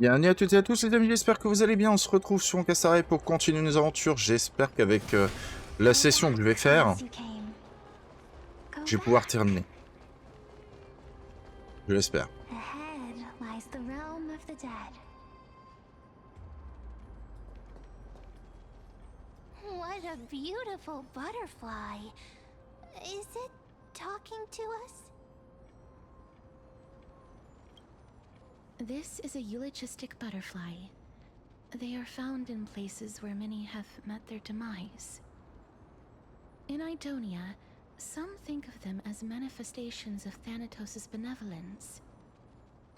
Bienvenue à toutes et à tous les amis, j'espère que vous allez bien. On se retrouve sur HONKAI STAR RAIL pour continuer nos aventures. J'espère qu'avec la session que je vais faire, je vais pouvoir terminer. Je l'espère. Ahead lies the realm of the dead. What a beautiful butterfly. Is it talking to us? This is a eulogistic butterfly. They are found in places where many have met their demise. In Idonia, some think of them as manifestations of Thanatos' benevolence.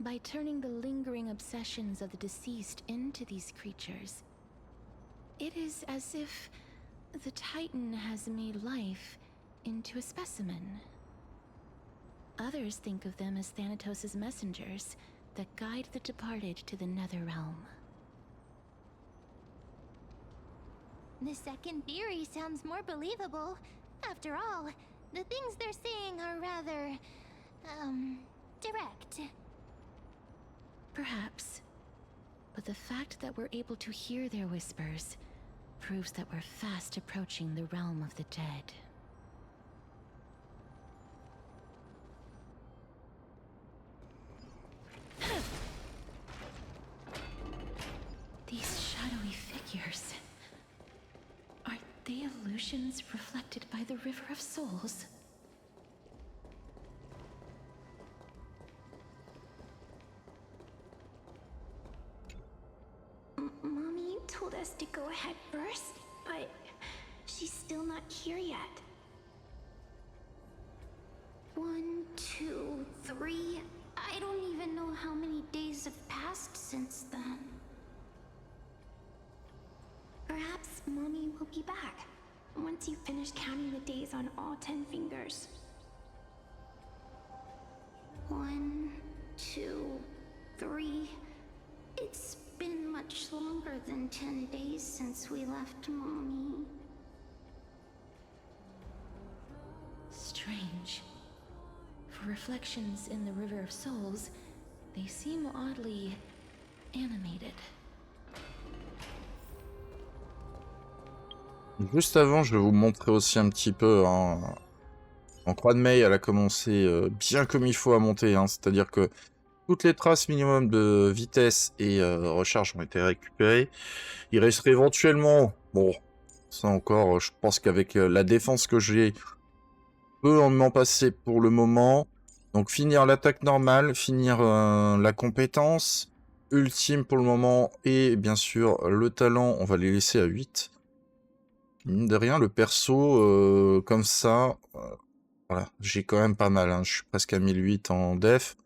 By turning the lingering obsessions of the deceased into these creatures, it is as if the Titan has made life into a specimen. Others think of them as Thanatos' messengers that guide the departed to the nether realm. The second theory sounds more believable. After all, the things they're saying are rather, direct. Perhaps. But the fact that we're able to hear their whispers proves that we're fast approaching the realm of the dead. These shadowy figures... are they illusions reflected by the River of Souls? Mommy told us to go ahead first, but she's still not here yet. 1, 2, 3. I don't even know how many days have passed since then. Perhaps Mommy will be back once you finish counting the days on all 10 fingers. 1, 2, 3. It's been much longer than 10 days since we left Mommy. Strange. For reflections in the River of Souls, they seem oddly animated. Juste avant, je vais vous montrer aussi un petit peu en croix de mail, elle a commencé bien comme il faut à monter, hein, c'est-à-dire que toutes les traces minimum de vitesse et recharge ont été récupérées. Il resterait éventuellement, bon, ça encore, je pense qu'avec la défense que j'ai, peut en m'en passer pour le moment. Donc finir l'attaque normale, finir la compétence ultime pour le moment, et bien sûr le talent, on va les laisser à 8. Mine de rien, le perso, comme ça, voilà, j'ai quand même pas mal, hein. Je suis presque à 1008 en def.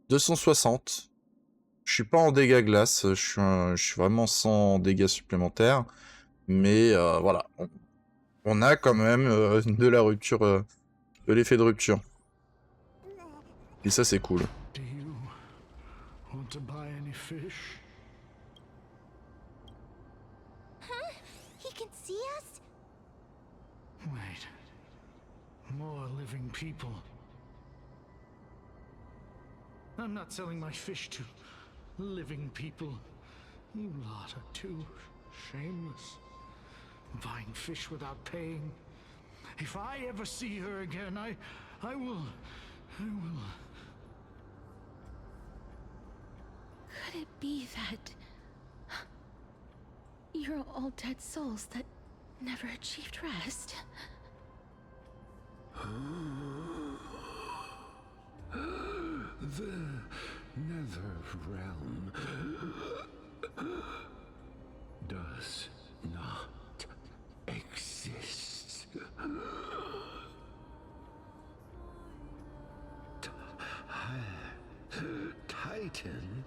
260. Je suis pas en dégâts glace, je suis vraiment sans dégâts supplémentaires. Mais voilà, on a quand même de la rupture, de l'effet de rupture. Et ça, c'est cool. Do you want to buy any fish? Huh? He can see us? Wait. More living people. I'm not selling my fish to living people. You lot are too shameless. Buying fish without paying. If I ever see her again, I will... Could it be that you're all dead souls that never achieved rest? The nether realm does not exist. Titan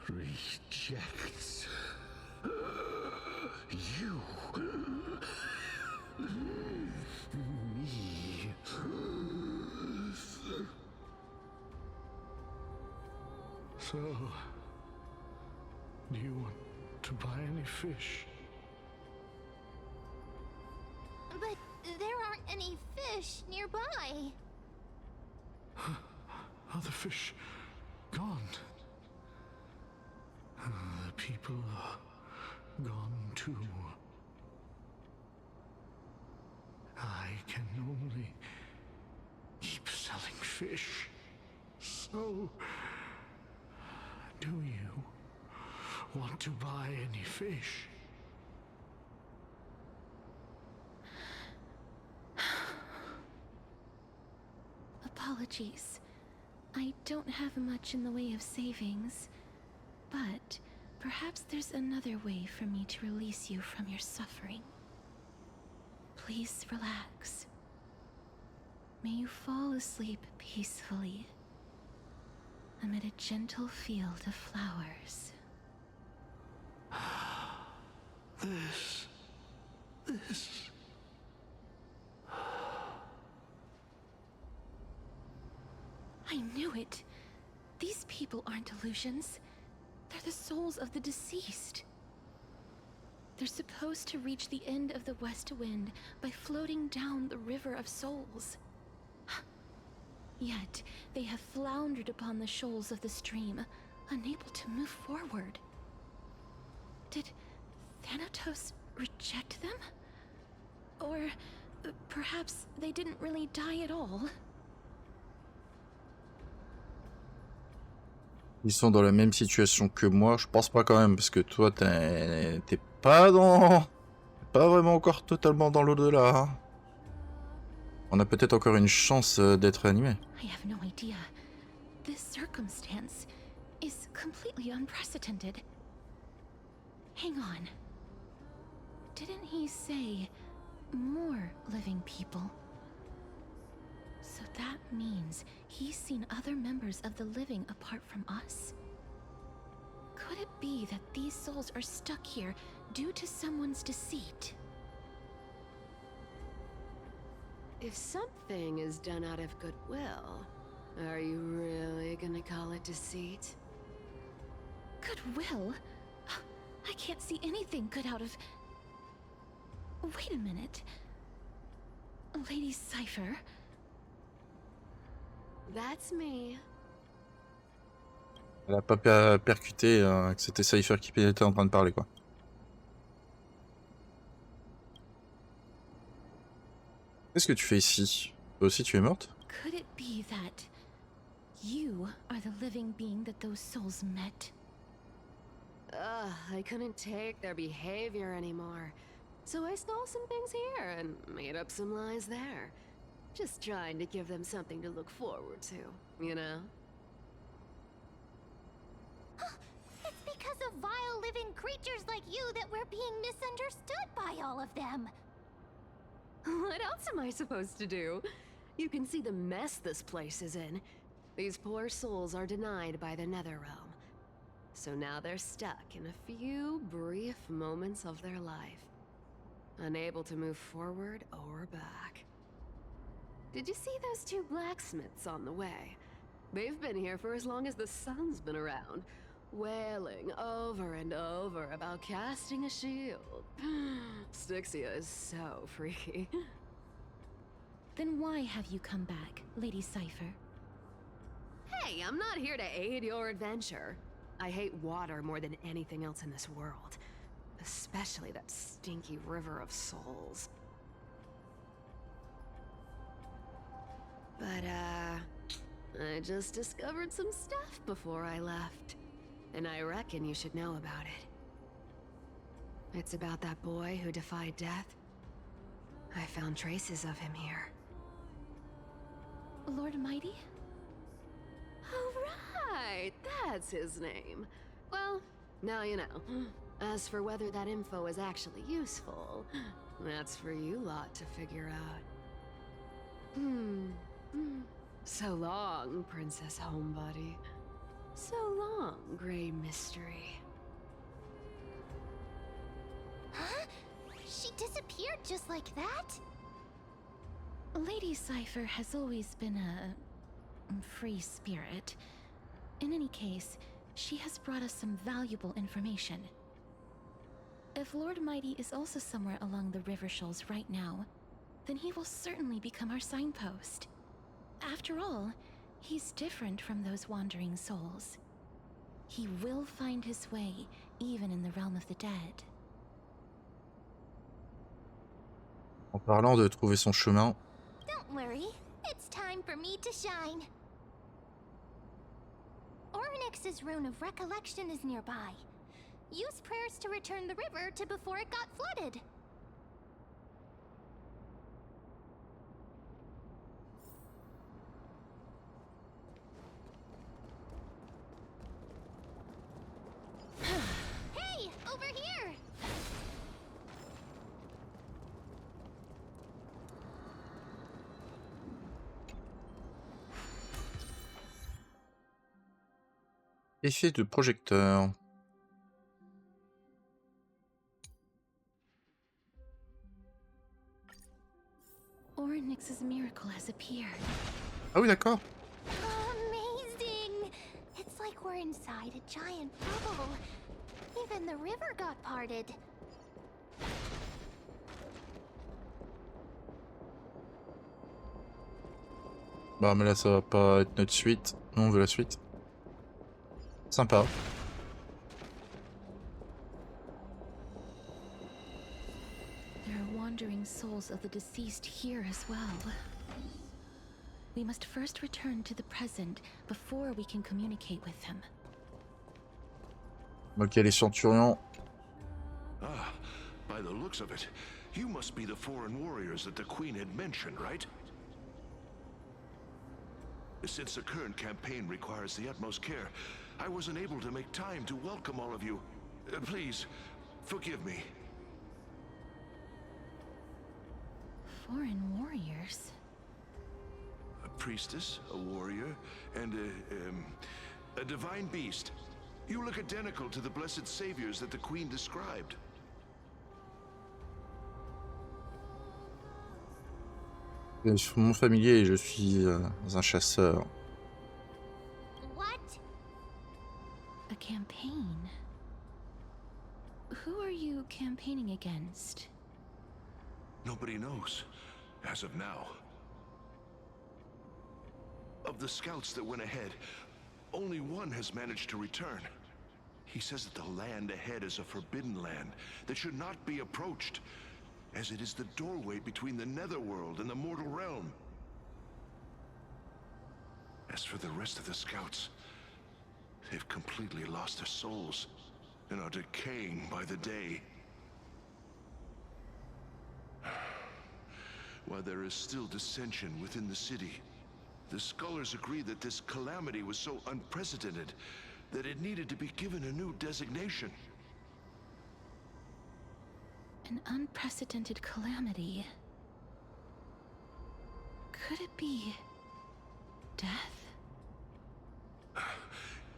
rejects you. Me. So, do you want to buy any fish? But there aren't any fish nearby. Other fish gone. The people are gone too. I can only keep selling fish. So, do you want to buy any fish? Apologies. I don't have much in the way of savings, but perhaps there's another way for me to release you from your suffering. Please relax. May you fall asleep peacefully amid a gentle field of flowers. This. I knew it. These people aren't illusions. They're the souls of the deceased. They're supposed to reach the end of the west wind by floating down the river of souls. Yet, they have floundered upon the shoals of the stream, unable to move forward. Did Thanatos reject them? Or perhaps they didn't really die at all? Ils sont dans la même situation que moi, je pense pas quand même, parce que toi, t'es pas dans... pas vraiment encore totalement dans l'au-delà. Hein. On a peut-être encore une chance d'être animé. I have no idea. This circumstance is completely unprecedented. Hang on. Didn't he say more living people? So that means he's seen other members of the living apart from us? Could it be that these souls are stuck here due to someone's deceit? If something is done out of goodwill, are you really gonna call it deceit? Goodwill? I can't see anything good out of... Wait a minute. Lady Cypher? That's me. Elle a pas percuté que c'était Cypher qui était en train de parler, quoi. Qu'est-ce que tu fais ici? Toi aussi tu es morte? Could it be that you are the living being that those souls met? Ugh, I couldn't take their behavior anymore. So I stole some things here and made up some lies there. Just trying to give them something to look forward to, you know? It's because of vile living creatures like you that we're being misunderstood by all of them. What else am I supposed to do? You can see the mess this place is in. These poor souls are denied by the Nether Realm. So now they're stuck in a few brief moments of their life. Unable to move forward or back. Did you see those two blacksmiths on the way? They've been here for as long as the sun's been around, wailing over and over about casting a shield. Styxia is so freaky. Then why have you come back, Lady Cypher? Hey, I'm not here to aid your adventure. I hate water more than anything else in this world. Especially that stinky river of souls. But, I just discovered some stuff before I left. And I reckon you should know about it. It's about that boy who defied death. I found traces of him here. Lord Mighty? Oh, right! That's his name. Well, now you know. As for whether that info is actually useful, that's for you lot to figure out. So long, Princess Homebody. So long, Grey Mystery. Huh? She disappeared just like that? Lady Cypher has always been a free spirit. In any case, she has brought us some valuable information. If Lord Mighty is also somewhere along the river shoals right now, then he will certainly become our signpost. After all, he's different from those wandering souls. He will find his way, even in the realm of the dead. En parlant de trouver son chemin, Don't worry, it's time for me to shine. Ornyx's rune of recollection is nearby. Use prayers to return the river to before it got flooded. Hey, over here! effet de projecteur. Ornyx's miracle has appeared. Ah oui, d'accord. Amazing! It's like we're inside a giant bubble. Even the river got parted. Bah mais là ça va pas être notre suite. Nous on veut la suite. Sympa. There are wandering souls of the deceased here as well. We must first return to the present before we can communicate with them. Ok, les centurions. Ah, by the looks of it, you must be the foreign warriors that the Queen had mentioned, right? Since the current campaign requires the utmost care, I wasn't able to make time to welcome all of you. Please, forgive me. Foreign warriors? A priestess, a warrior, and a divine beast. You look identical to the blessed saviors that the Queen described. Je suis mon familier et je suis un chasseur. What? A campaign? Who are you campaigning against? Nobody knows, as of now. Of the scouts that went ahead, only one has managed to return. He says that the land ahead is a forbidden land that should not be approached, as it is the doorway between the netherworld and the mortal realm. As for the rest of the scouts, they've completely lost their souls and are decaying by the day. While there is still dissension within the city, the scholars agree that this calamity was so unprecedented that it needed to be given a new designation. An unprecedented calamity. Could it be death?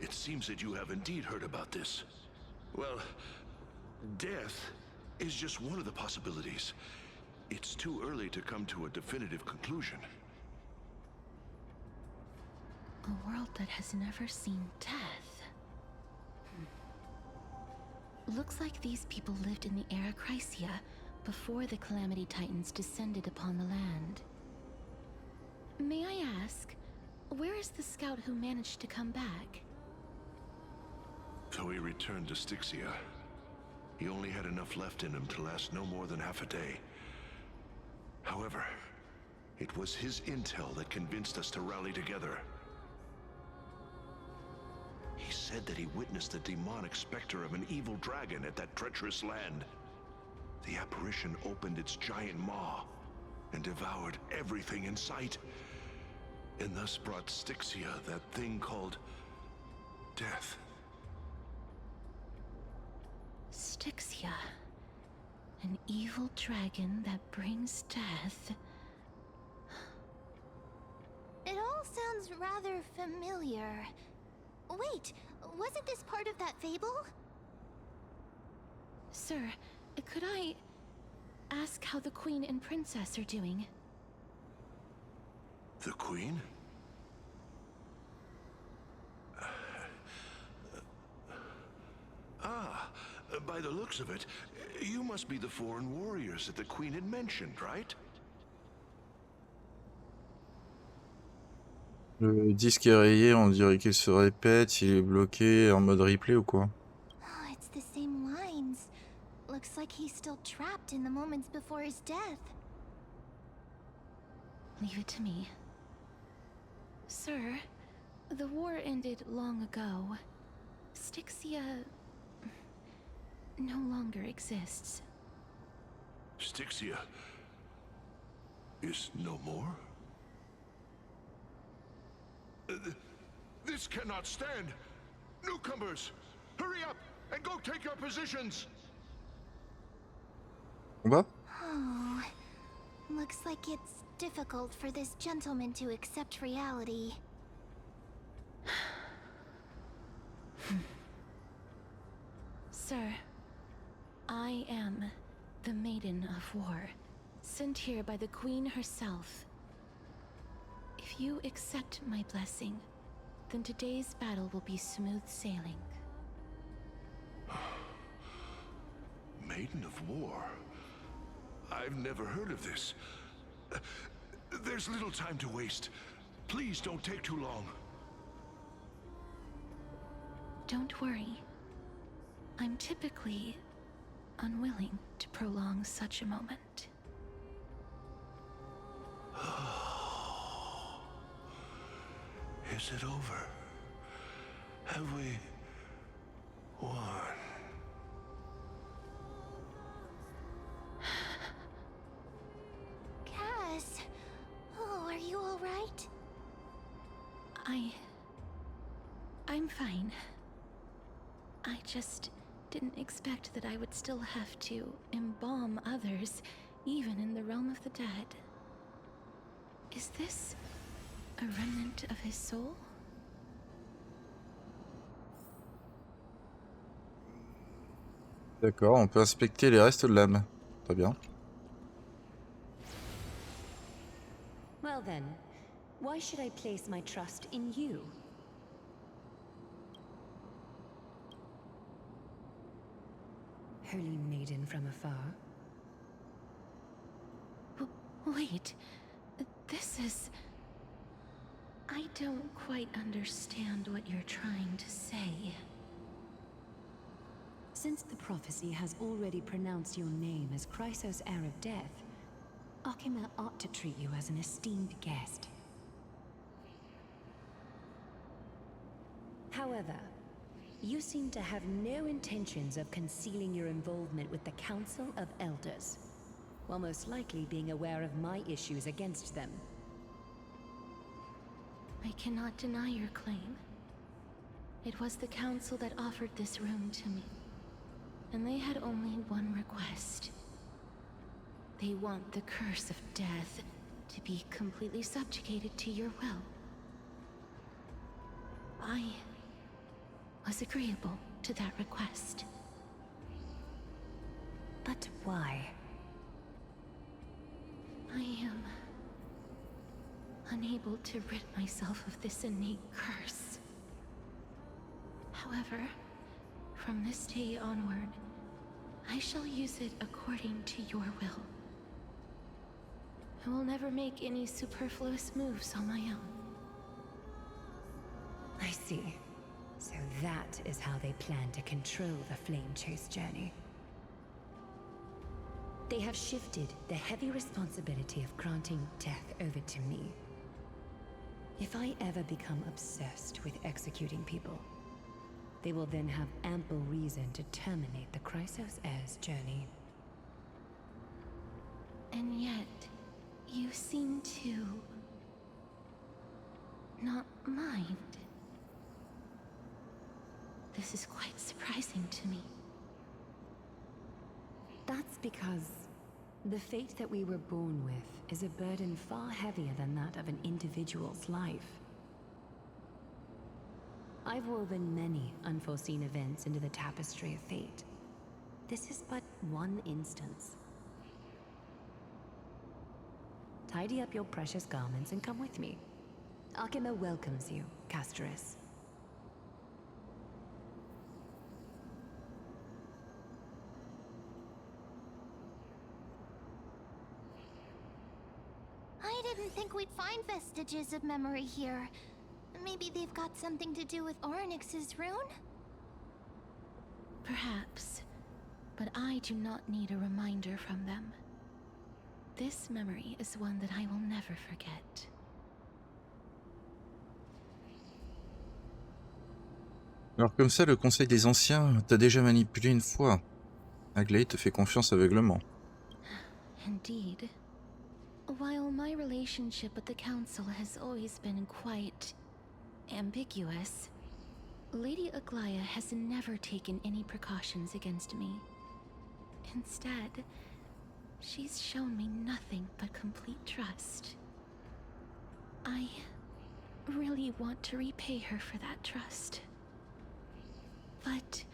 It seems that you have indeed heard about this. Well, death is just one of the possibilities. It's too early to come to a definitive conclusion. A world that has never seen death. Looks like these people lived in the era Chrysia before the Calamity Titans descended upon the land. May I ask, where is the scout who managed to come back? So he returned to Styxia. He only had enough left in him to last no more than half a day. However, it was his intel that convinced us to rally together. He said that he witnessed the demonic specter of an evil dragon at that treacherous land. The apparition opened its giant maw and devoured everything in sight, and thus brought Styxia that thing called death. Styxia. An evil dragon that brings death. It all sounds rather familiar. Wait, wasn't this part of that fable? Sir, could I ask how the Queen and Princess are doing? The Queen? By the looks of it, you must be the foreign warriors that the Queen had mentioned, right? Le disque est rayé, on dirait qu'il se répète, il est bloqué en mode replay ou quoi? Oh, it's the same lines. Looks like he's still trapped in the moments before his death. Leave it to me. Sir, the war ended long ago. Styxia no longer exists. Styxia is no more? This cannot stand! Newcomers, hurry up and go take your positions! Combat? Oh, looks like it's difficult for this gentleman to accept reality. Sir, I am the Maiden of War, sent here by the Queen herself. If you accept my blessing, then today's battle will be smooth sailing. Maiden of War? I've never heard of this. There's little time to waste. Please don't take too long. Don't worry. I'm typically unwilling to prolong such a moment. Is it over? Have we won? Cass, oh, are you all right? I'm fine. I just didn't expect that I would still have to embalm others, even in the realm of the dead. Is this a remnant of his soul? D'accord, on peut inspecter les restes de l'âme. Très bien. Well then, why should I place my trust in you? Holy maiden from afar. Wait, this is... I don't quite understand what you're trying to say. Since the prophecy has already pronounced your name as Chrysos, heir of death, Arkema ought to treat you as an esteemed guest. However, you seem to have no intentions of concealing your involvement with the Council of Elders, while most likely being aware of my issues against them. I cannot deny your claim. It was the Council that offered this room to me, and they had only one request. They want the curse of death to be completely subjugated to your will. I was agreeable to that request. But why? I am unable to rid myself of this innate curse. However, from this day onward, I shall use it according to your will. I will never make any superfluous moves on my own. I see. So that is how they plan to control the Flame Chase journey. They have shifted the heavy responsibility of granting death over to me. If I ever become obsessed with executing people, they will then have ample reason to terminate the Chrysos heir's journey. And yet, you seem to not mind. This is quite surprising to me. That's because the fate that we were born with is a burden far heavier than that of an individual's life. I've woven many unforeseen events into the tapestry of fate. This is but one instance. Tidy up your precious garments and come with me. Arkema welcomes you, Castoris. I didn't think we'd find vestiges of memory here. maybe they've got something to do with Orynyx's rune? Perhaps, but I do not need a reminder from them. This memory is one that I will never forget. Alors comme ça, le conseil des anciens t'a déjà manipulé une fois. Agley te fait confiance aveuglement. Indeed. While my relationship with the Council has always been quite ambiguous, Lady Aglaya has never taken any precautions against me. Instead, she's shown me nothing but complete trust. I really want to repay her for that trust. But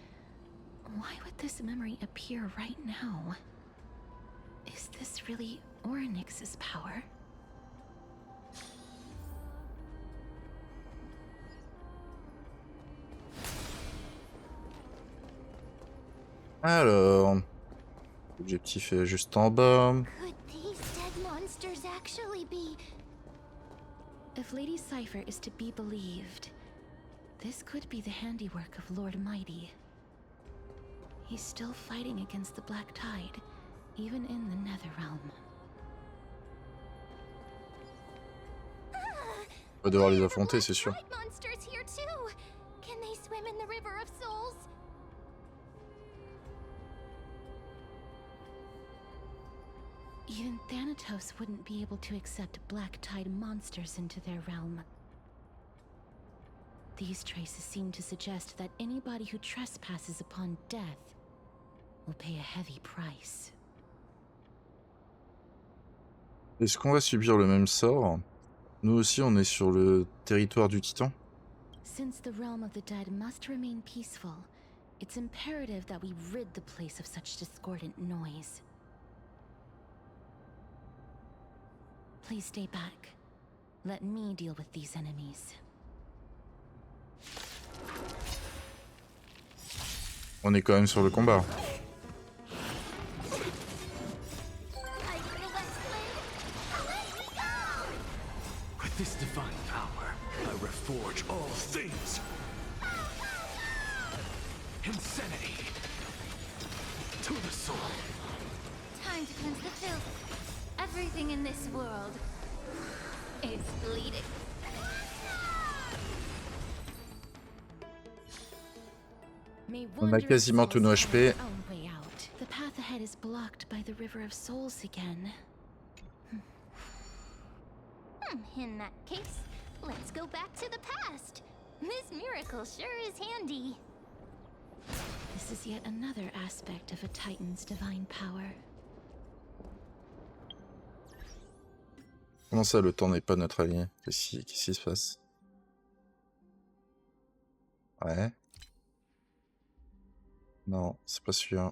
why would this memory appear right now? Is this really Orynyx's power? Alors, l'objectif est juste en bas. Could these dead monsters actually be... If Lady Cypher is to be believed, this could be the handiwork of Lord Mighty. He's still fighting against the Black Tide, even in the Netherrealm. On va devoir les affronter, c'est sûr. Tide monsters here too. Can they swim in the River of Souls? Even Thanatos wouldn't be able to accept Black Tide monsters into their realm. These traces seem to suggest that anybody who trespasses upon death will pay a heavy price. Est-ce qu'on va subir le même sort? Nous aussi, on est sur le territoire du Titan. Since the realm of the dead must remain peaceful, it's imperative that we rid the place of such discordant noise. Please stay back. Let me deal with these enemies. On est quand même sur le combat. With this divine power, I reforge all things. Insanity to the soul. Time to cleanse the filth. Everything in this world is bleeding. On a quasiment tous nos HP. The path ahead is blocked by the River of Souls again. In that case, let's go back to the past. This miracle sure is handy. This is yet another aspect of a Titan's divine power. Comment ça, le temps n'est pas notre allié? Qu'est-ce qui se passe? Ouais. Non, c'est pas sûr.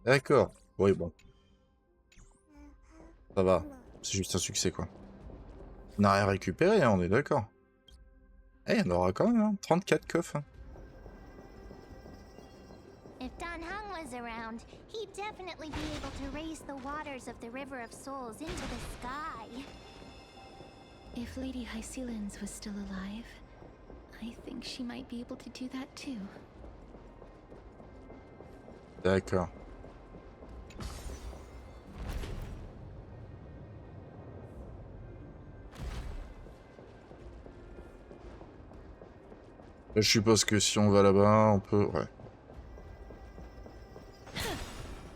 D'accord. Oui, bon. Ça va. C'est juste un succès, quoi. On n'a rien récupéré, hein, on est d'accord. Eh, il y en aura quand même, hein. 34 coffres. Hein. If Don Hung was around, he'd definitely be able to raise the waters of the River of Souls into the sky. If Lady Hycelens was still alive, I think she might be able to do that too. D'accord. Je suppose que si on va là-bas, on peut... Ouais.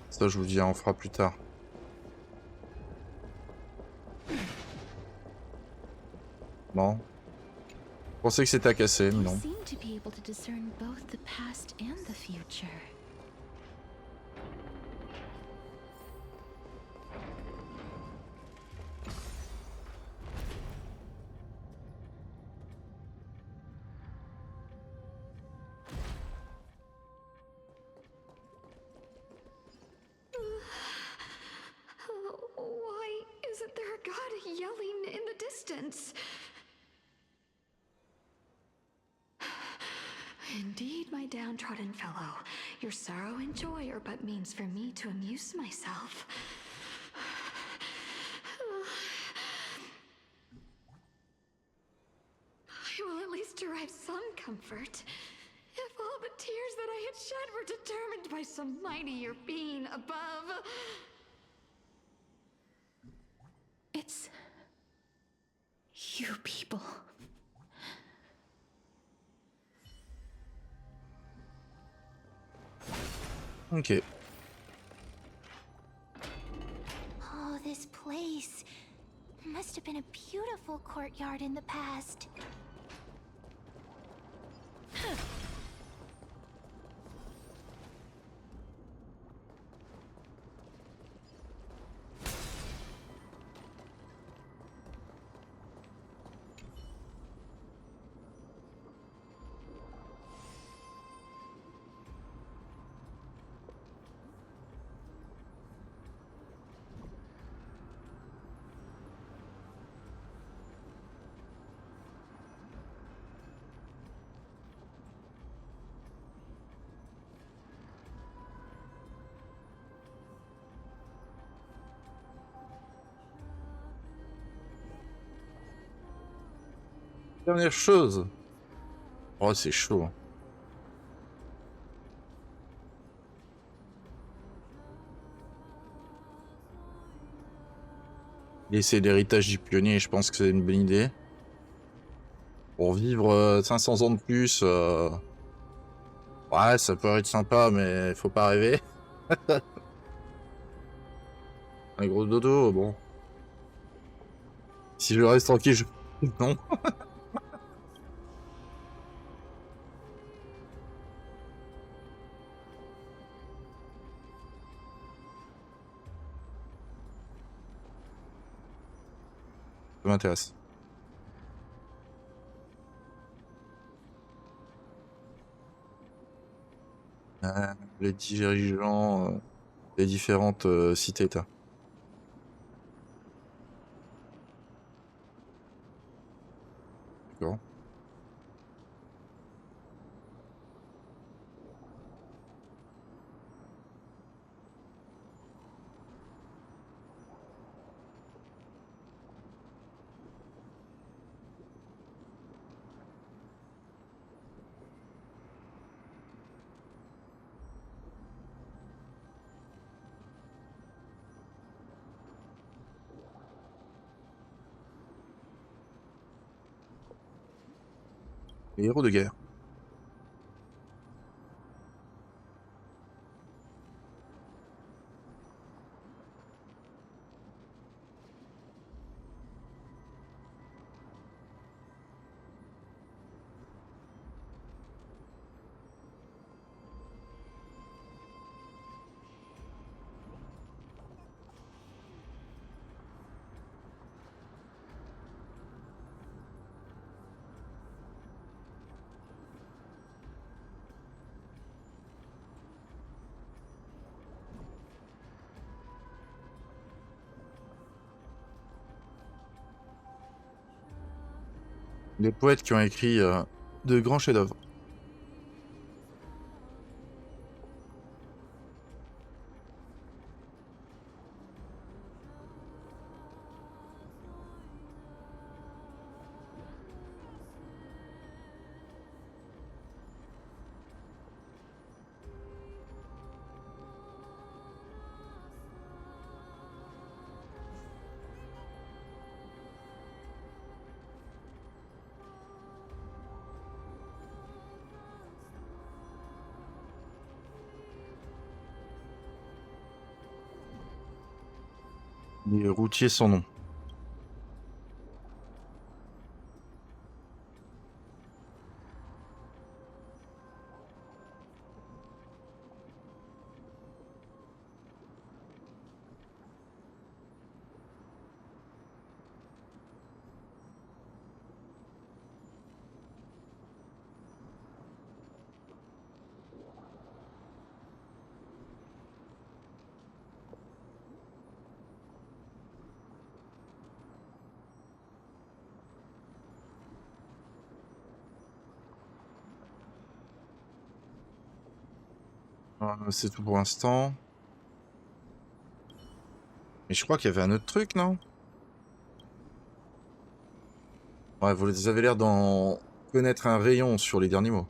Ça, je vous dis, on fera plus tard. Bon. Je pensais que c'était à casser, mais non. You seem to be able to discern both the past and the future. Why isn't there a god yelling in the distance? Indeed my downtrodden fellow. Your sorrow and joy are but means for me to amuse myself. I will at least derive some comfort. If all the tears that I had shed were determined by some mightier being above. It's you people. Ok. Oh, this place must have been a beautiful courtyard in the past. Dernière chose. Oh, c'est chaud. Laisser l'héritage du pionnier, je pense que c'est une bonne idée. Pour vivre 500 ans de plus, ouais, ça peut être sympa, mais faut pas rêver. Un gros dodo, bon. Si je reste tranquille, je... Non. Ça m'intéresse. Les dirigeants des différentes cités-États. D'accord. Les héros de guerre. Des poètes qui ont écrit de grands chefs-d'œuvre. Les routiers sans nom. C'est tout pour l'instant. Mais je crois qu'il y avait un autre truc, non? Ouais, vous avez l'air d'en connaître un rayon sur les derniers mots.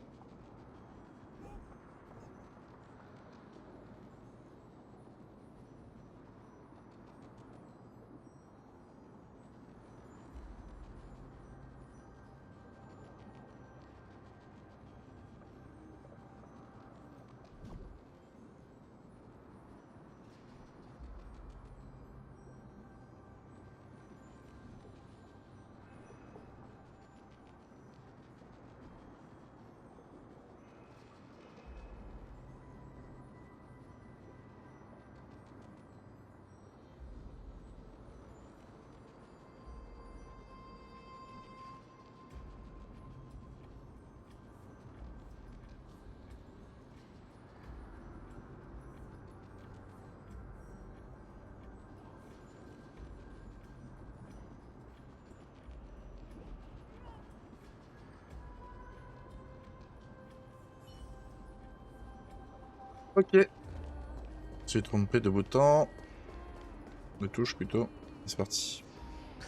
Ok. Je suis trompé de bouton. De touche plutôt. C'est parti.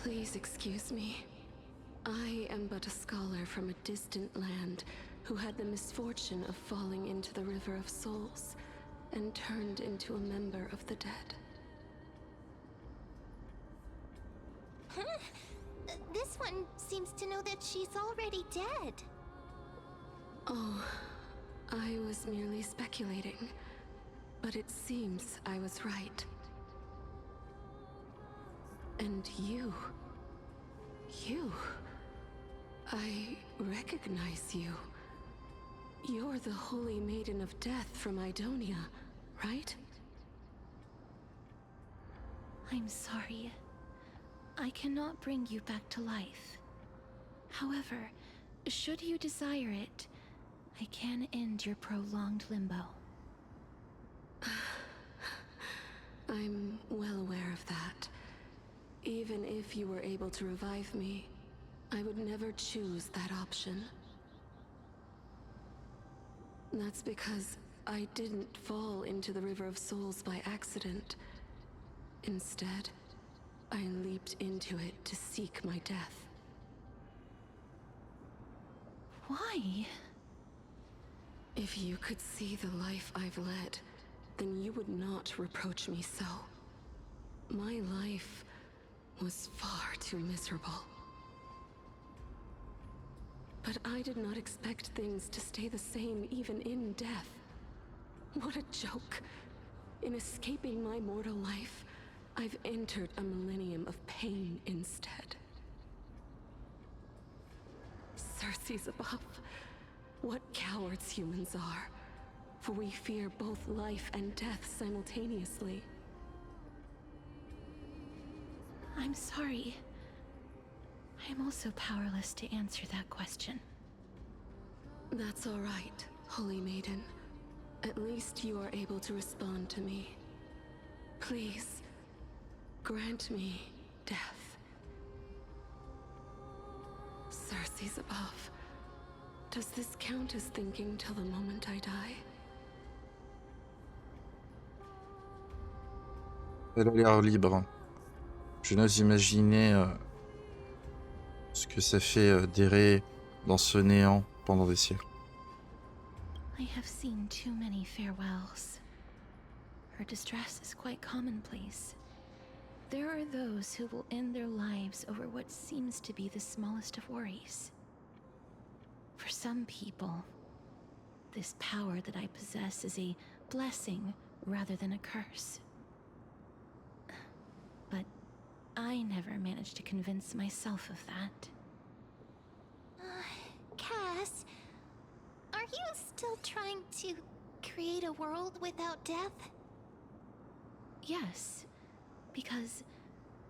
Please excuse me. I am but a scholar from a distant land who had the misfortune of falling into the River of Souls and turned into a member of the dead. Huh? This one seems to know that she's already dead. Oh, I was merely speculating, but it seems I was right. And you... I recognize you. You're the Holy Maiden of Death from Idonia, right? I'm sorry. I cannot bring you back to life. However, should you desire it, I can end your prolonged limbo. I'm well aware of that. Even if you were able to revive me, I would never choose that option. That's because I didn't fall into the River of Souls by accident. Instead, I leaped into it to seek my death. Why? If you could see the life I've led, then you would not reproach me so. My life was far too miserable. But I did not expect things to stay the same even in death. What a joke! In escaping my mortal life, I've entered a millennium of pain instead. Circes above, what cowards humans are, for we fear both life and death simultaneously. I'm sorry. I'm also powerless to answer that question. That's all right, Holy Maiden. At least you are able to respond to me. Please, grant me death. Circes above, does this count as thinking till the moment I die? Elle a l'air libre. Je n'ose imaginer ce que ça fait d'errer dans ce néant pendant des siècles. I have seen too many farewells. Her distress is quite commonplace. There are those who will end their lives over what seems to be the smallest of worries. For some people, this power that I possess is a blessing rather than a curse. But I never managed to convince myself of that. Cass, are you still trying to create a world without death? Yes, because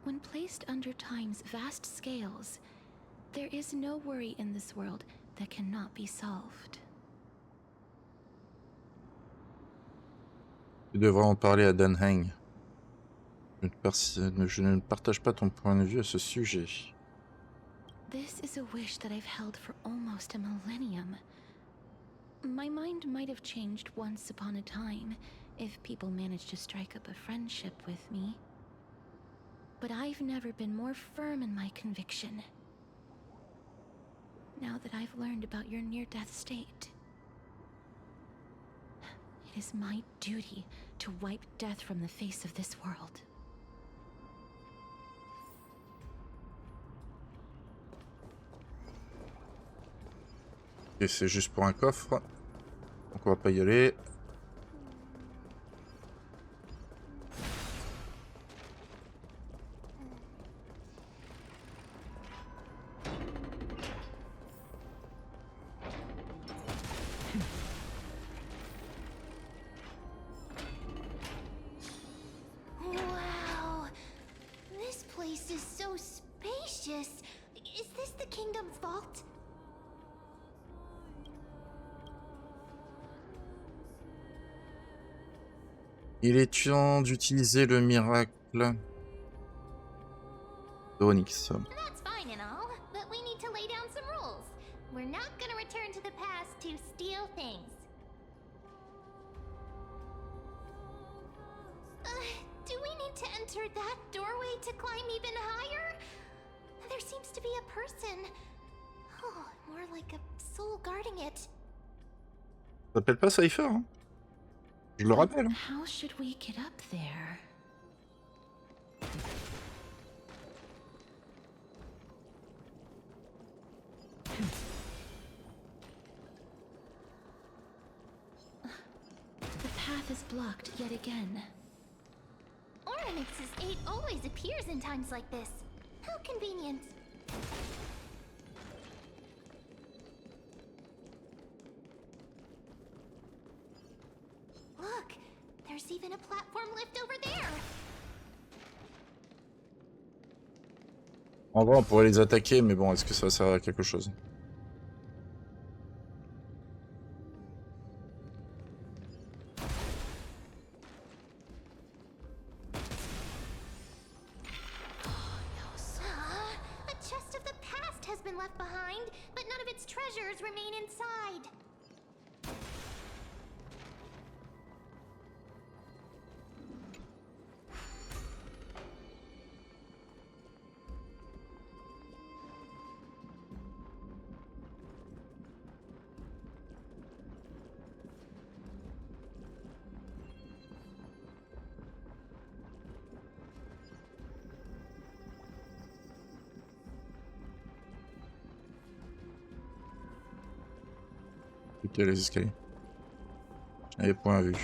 when placed under time's vast scales, there is no worry in this world that cannot be solved. Tu devrais en parler à Dan Heng. Je ne partage pas ton point de vue à ce sujet. This is a wish that I've held for almost a millennium. My mind might have changed once upon a time if people managed to strike up a friendship with me. But I've never been more firm in my conviction. Now that I've learned about your near-death state, it is my duty to wipe death from the face of this world. Et c'est juste pour un coffre. Donc on va pas y aller. Wow! This place is so spacious. Is this the kingdom's vault? Il est temps d'utiliser le miracle d'Onyx. That's fine and all, but we need to lay down some rules. We're not gonna return to the past to steal things. Do we need to enter that doorway to climb even higher? There seems to be a person. Oh, more like a soul guarding it. Ça s'appelle pas Cypher, hein? Je le rappelle. Hein. How should we get up there? The path is blocked yet again. Ornamix's 8 always appears in times like this. How convenient. Look, there's even a platform lift over there. En vrai, on pourrait les attaquer, mais bon, est-ce que ça va servir à quelque chose? A chest of the past has been left behind, but none of its treasures remain inside. Ok, les escaliers. Je n'avais point vu.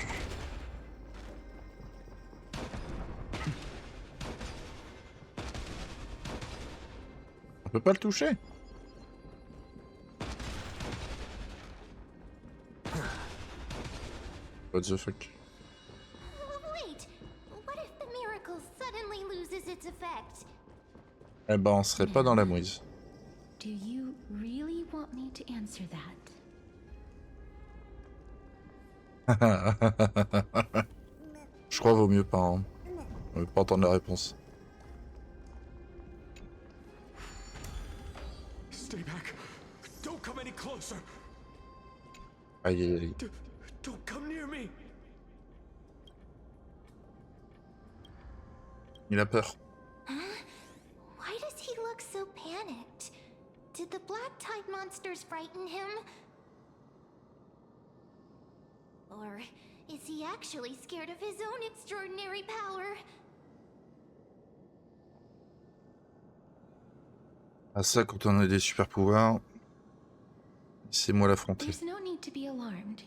On peut pas le toucher? What the fuck? Wait, what if the miracle suddenly loses its effect? Eh ben, on serait pas dans la mouise. Do you really want me to answer that? Je crois vaut mieux pas. Hein. On veut pas entendre la réponse. Stay back. Don't come any closer. Aïe aïe aïe. Don't come near me. Il a peur. Why does he look so panicked? Did the black tide monsters frighten him? Or is he actually scared of his own extraordinary power? Ah ça, quand on a des super pouvoirs, c'est moi l'affronter. There's no need to be alarmed.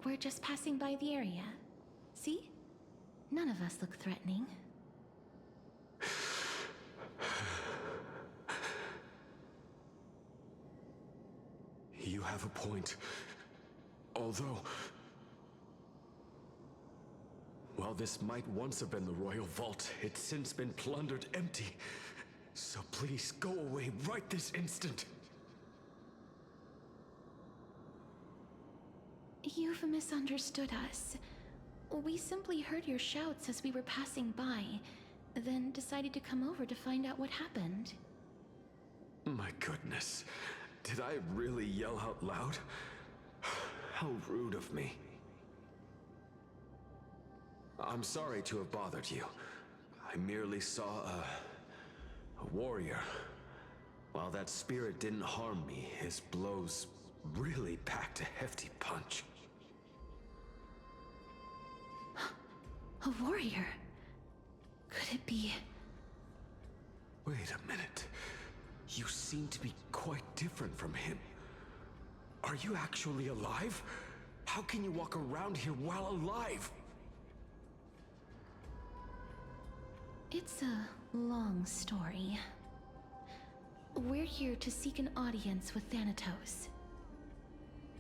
We're just passing by the area. See? None of us look threatening. You have a point. Although, while this might once have been the royal vault, it's since been plundered empty. So please go away right this instant. You've misunderstood us. We simply heard your shouts as we were passing by, then decided to come over to find out what happened. My goodness. Did I really yell out loud? How rude of me. I'm sorry to have bothered you. I merely saw a warrior. While that spirit didn't harm me, his blows really packed a hefty punch. A warrior? Could it be... Wait a minute. You seem to be quite different from him. Are you actually alive? How can you walk around here while alive? It's a long story. We're here to seek an audience with Thanatos.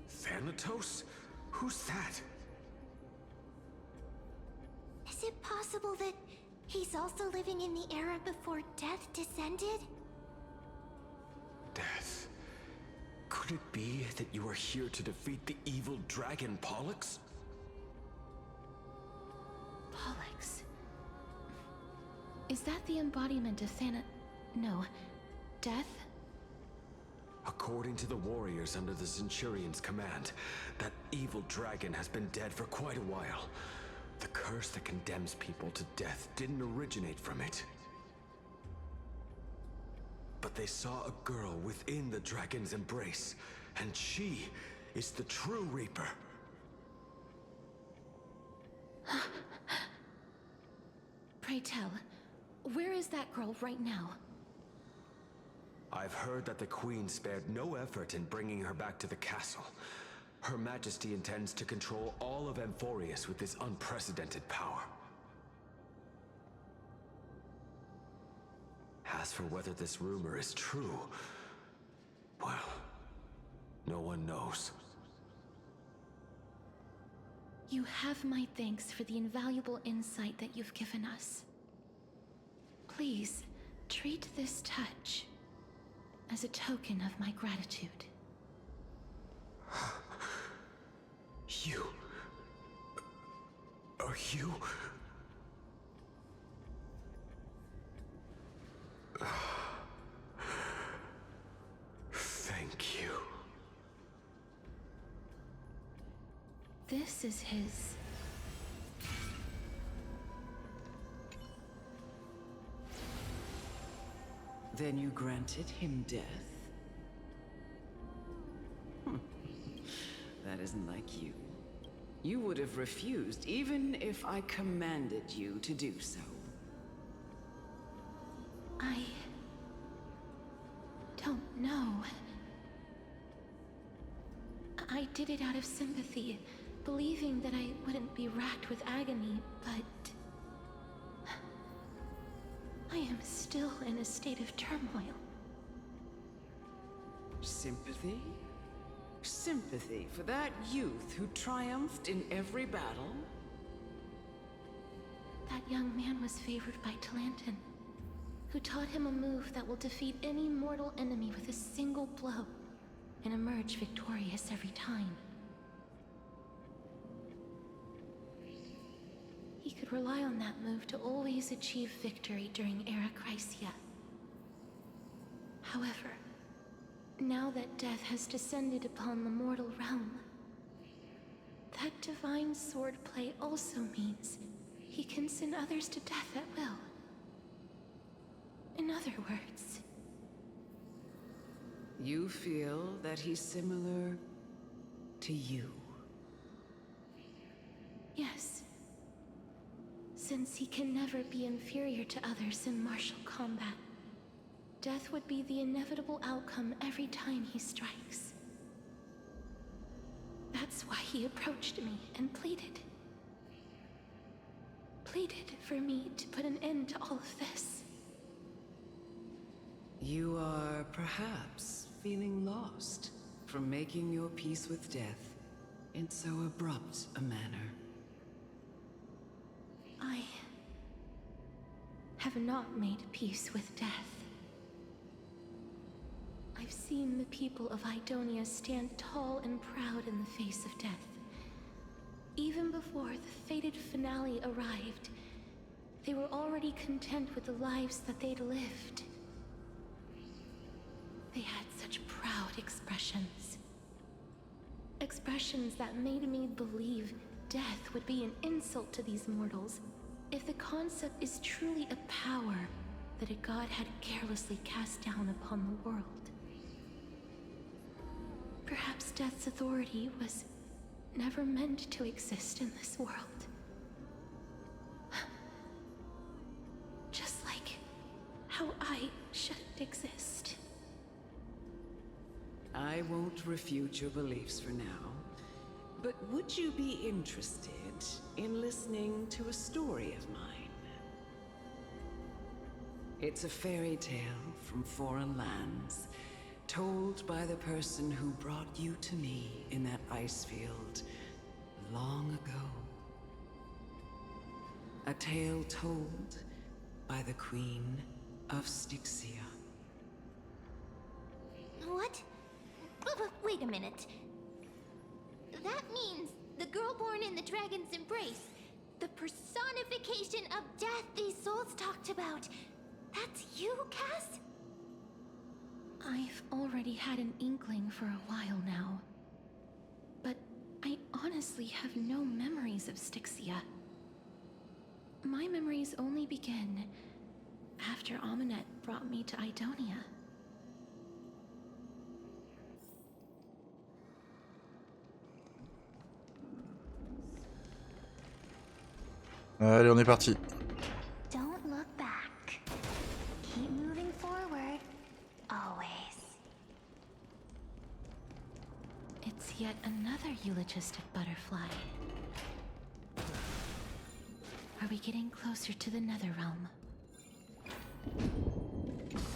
Thanatos? Who's that? Is it possible that he's also living in the era before death descended? Death. Could it be that you are here to defeat the evil dragon Pollux? Pollux? Is that the embodiment of No. Death? According to the warriors under the Centurion's command, that evil dragon has been dead for quite a while. The curse that condemns people to death didn't originate from it. But they saw a girl within the dragon's embrace, and she is the true Reaper. Pray tell, where is that girl right now? I've heard that the Queen spared no effort in bringing her back to the castle. Her Majesty intends to control all of Amphorius with this unprecedented power. As for whether this rumor is true, well, no one knows. You have my thanks for the invaluable insight that you've given us. Please, treat this touch as a token of my gratitude. You... Are you... Thank you. This is his... Then you granted him death? That isn't like you. You would have refused even if I commanded you to do so. I... don't know. I did it out of sympathy, believing that I wouldn't be racked with agony, but... I am still in a state of turmoil. Sympathy? Sympathy for that youth who triumphed in every battle? That young man was favored by Talantin, who taught him a move that will defeat any mortal enemy with a single blow and emerge victorious every time. He could rely on that move to always achieve victory during Era Chrysia. However, now that death has descended upon the mortal realm, that divine swordplay also means he can send others to death at will. In other words... You feel that he's similar to you? Yes. Since he can never be inferior to others in martial combat, death would be the inevitable outcome every time he strikes. That's why he approached me and pleaded. Pleaded for me to put an end to all of this. You are perhaps feeling lost from making your peace with death in so abrupt a manner. I have not made peace with death. I've seen the people of Idonia stand tall and proud in the face of death. Even before the fated finale arrived, they were already content with the lives that they'd lived. They had such proud expressions. expressions that made me believe death would be an insult to these mortals if the concept is truly a power that a god had carelessly cast down upon the world. Perhaps death's authority was never meant to exist in this world. Just like how I shouldn't exist. I won't refute your beliefs for now, but would you be interested in listening to a story of mine? It's a fairy tale from foreign lands, told by the person who brought you to me in that ice field long ago. A tale told by the Queen of Styxia. What? Wait a minute. That means the girl born in the dragon's embrace, the personification of death these souls talked about. That's you, Cass? I've already had an inkling for a while now. But I honestly have no memories of Styxia. My memories only begin after Amenet brought me to Idonia. Allez, on est parti. Don't look back. Keep moving forward. Always. It's yet another eulogistic butterfly. Are we getting closer to the Netherrealm?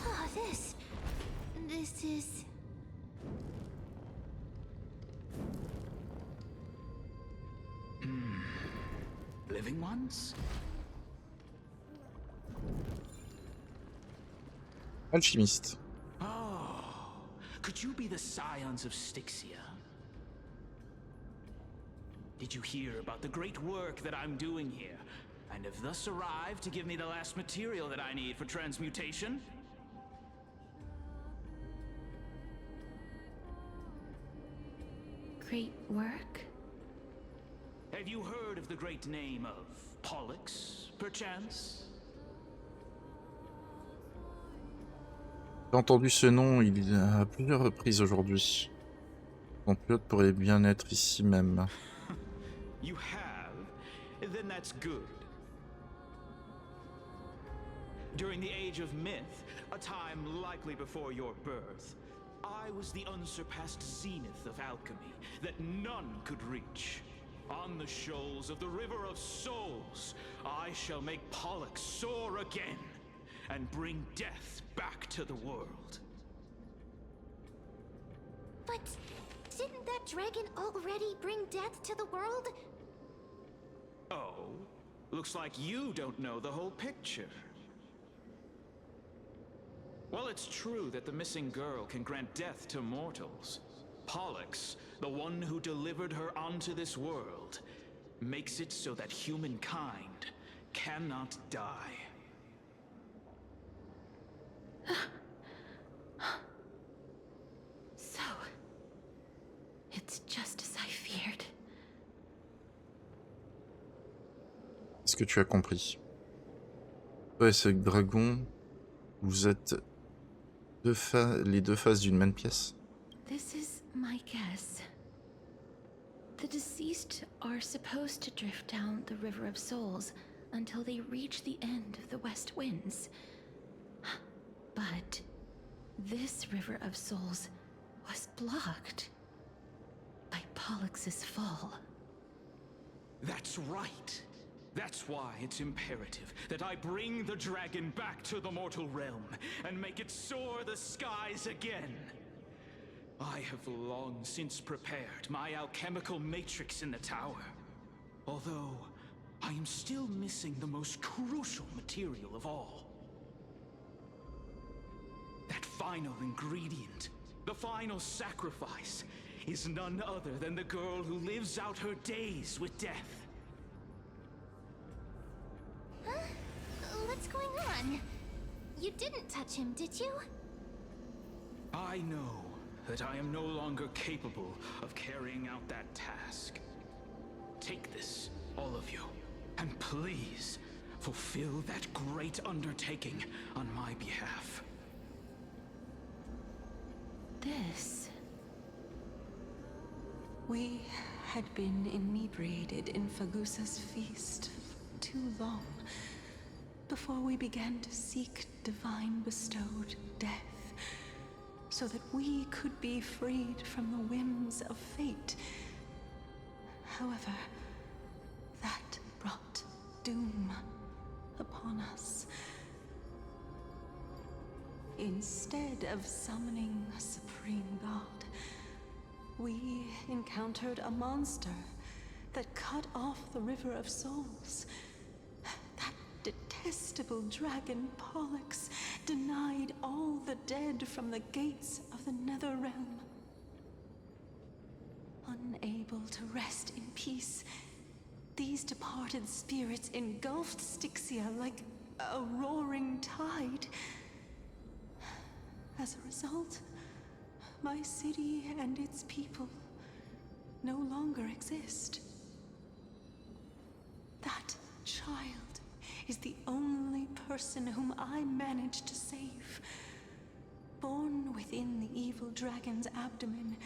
Oh, this is... Living ones? Alchimiste. Oh, could you be the scions of Styxia? Did you hear about the great work that I'm doing here, and have thus arrived to give me the last material that I need for transmutation? Great work? Have you heard of the great name of Pollux, perchance? J'ai entendu ce nom il y a plusieurs reprises aujourd'hui. Mon pilote pourrait bien être ici même. You have? Then that's good. During the age of myth, a time likely before your birth, I was the unsurpassed zenith of alchemy that none could reach. On the shoals of the River of Souls, I shall make Pollux soar again and bring death back to the world. But didn't that dragon already bring death to the world? Oh, looks like you don't know the whole picture. Well, it's true that the missing girl can grant death to mortals. Pollux, the one who delivered her onto this world, makes it so that humankind cannot die. So, it's just as I feared. Est-ce que tu as compris? Ouais, ce dragon, vous êtes les deux faces d'une même pièce. This is my guess. The deceased are supposed to drift down the River of Souls until they reach the end of the West Winds. But this River of Souls was blocked by Pollux's fall. That's right. That's why it's imperative that I bring the dragon back to the mortal realm and make it soar the skies again. I have long since prepared my alchemical matrix in the tower, although I am still missing the most crucial material of all. That final ingredient, the final sacrifice, is none other than the girl who lives out her days with death. Huh? What's going on? You didn't touch him, did you? I know. that I am no longer capable of carrying out that task. Take this, all of you, and please fulfill that great undertaking on my behalf. This... We had been inebriated in Fagusa's feast for too long before we began to seek divine bestowed death, so that we could be freed from the whims of fate. However, that brought doom upon us. Instead of summoning a supreme god, we encountered a monster that cut off the River of Souls. That detestable dragon Pollux denied all the dead from the gates of the Nether Realm. Unable to rest in peace, these departed spirits engulfed Styxia like a roaring tide. As a result, my city and its people no longer exist. That child is the only person whom I managed to save. Born within the evil dragon's abdomen,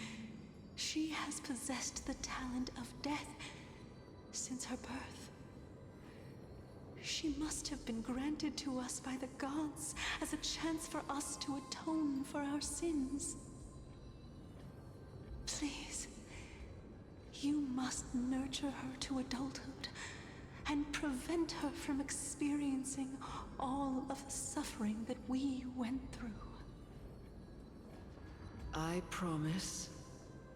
she has possessed the talent of death since her birth. She must have been granted to us by the gods as a chance for us to atone for our sins. Please, you must nurture her to adulthood and prevent her from experiencing all of the suffering that we went through. I promise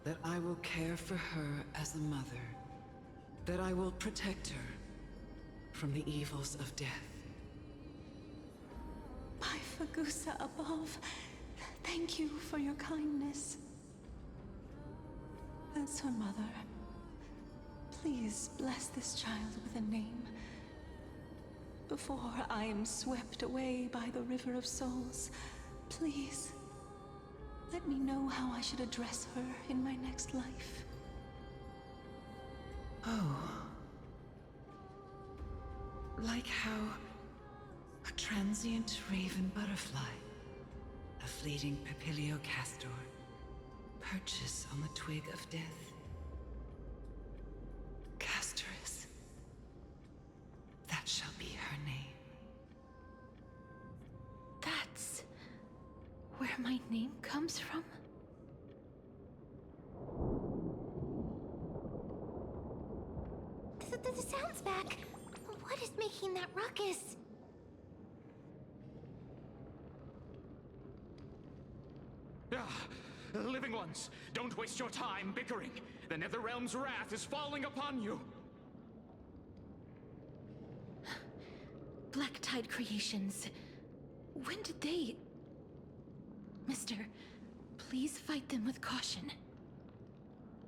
that I will care for her as a mother, that I will protect her from the evils of death. By Fagusa above, thank you for your kindness. As her mother, please bless this child with a name. Before I am swept away by the River of Souls, please, let me know how I should address her in my next life. Oh. Like how a transient raven butterfly, a fleeting papilio castor, perches on the twig of death. Castorus. That shall be her name. That's where my name comes from? The sound's back. What is making that ruckus? Living ones, don't waste your time bickering. The Netherrealm's wrath is falling upon you. Black Tide Creations. When did they... Mister, please fight them with caution.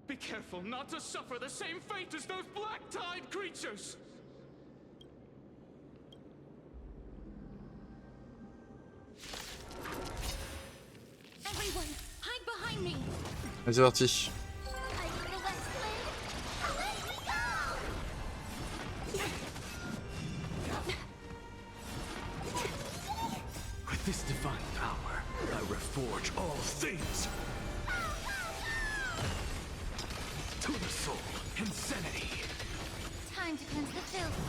Be careful not to suffer the same fate as those Black Tide creatures! Everyone, hide behind me! Allez, c'est parti. With this divine power, I reforge all things. To the soul, insanity. Time to cleanse the filth.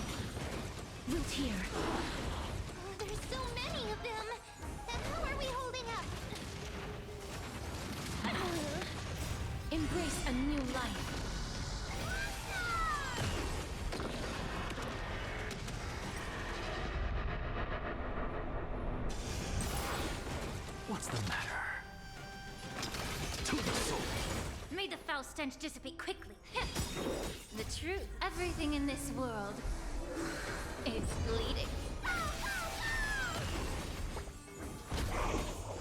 Root here. Oh, there's so many of them. How are we holding up? Embrace a new life. What's the matter? To the soul. May the foul stench dissipate quickly. The truth, everything in this world is bleeding.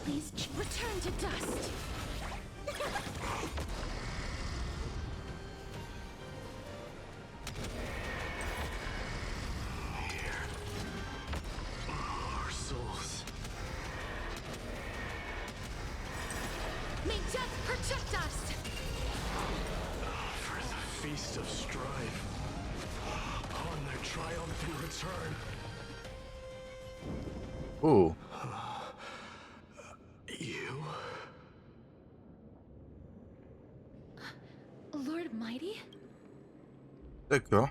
Please return to dust. Our souls. May death For the feast of strife, on their triumphant return. Oh. You? Lord Mighty? D'accord.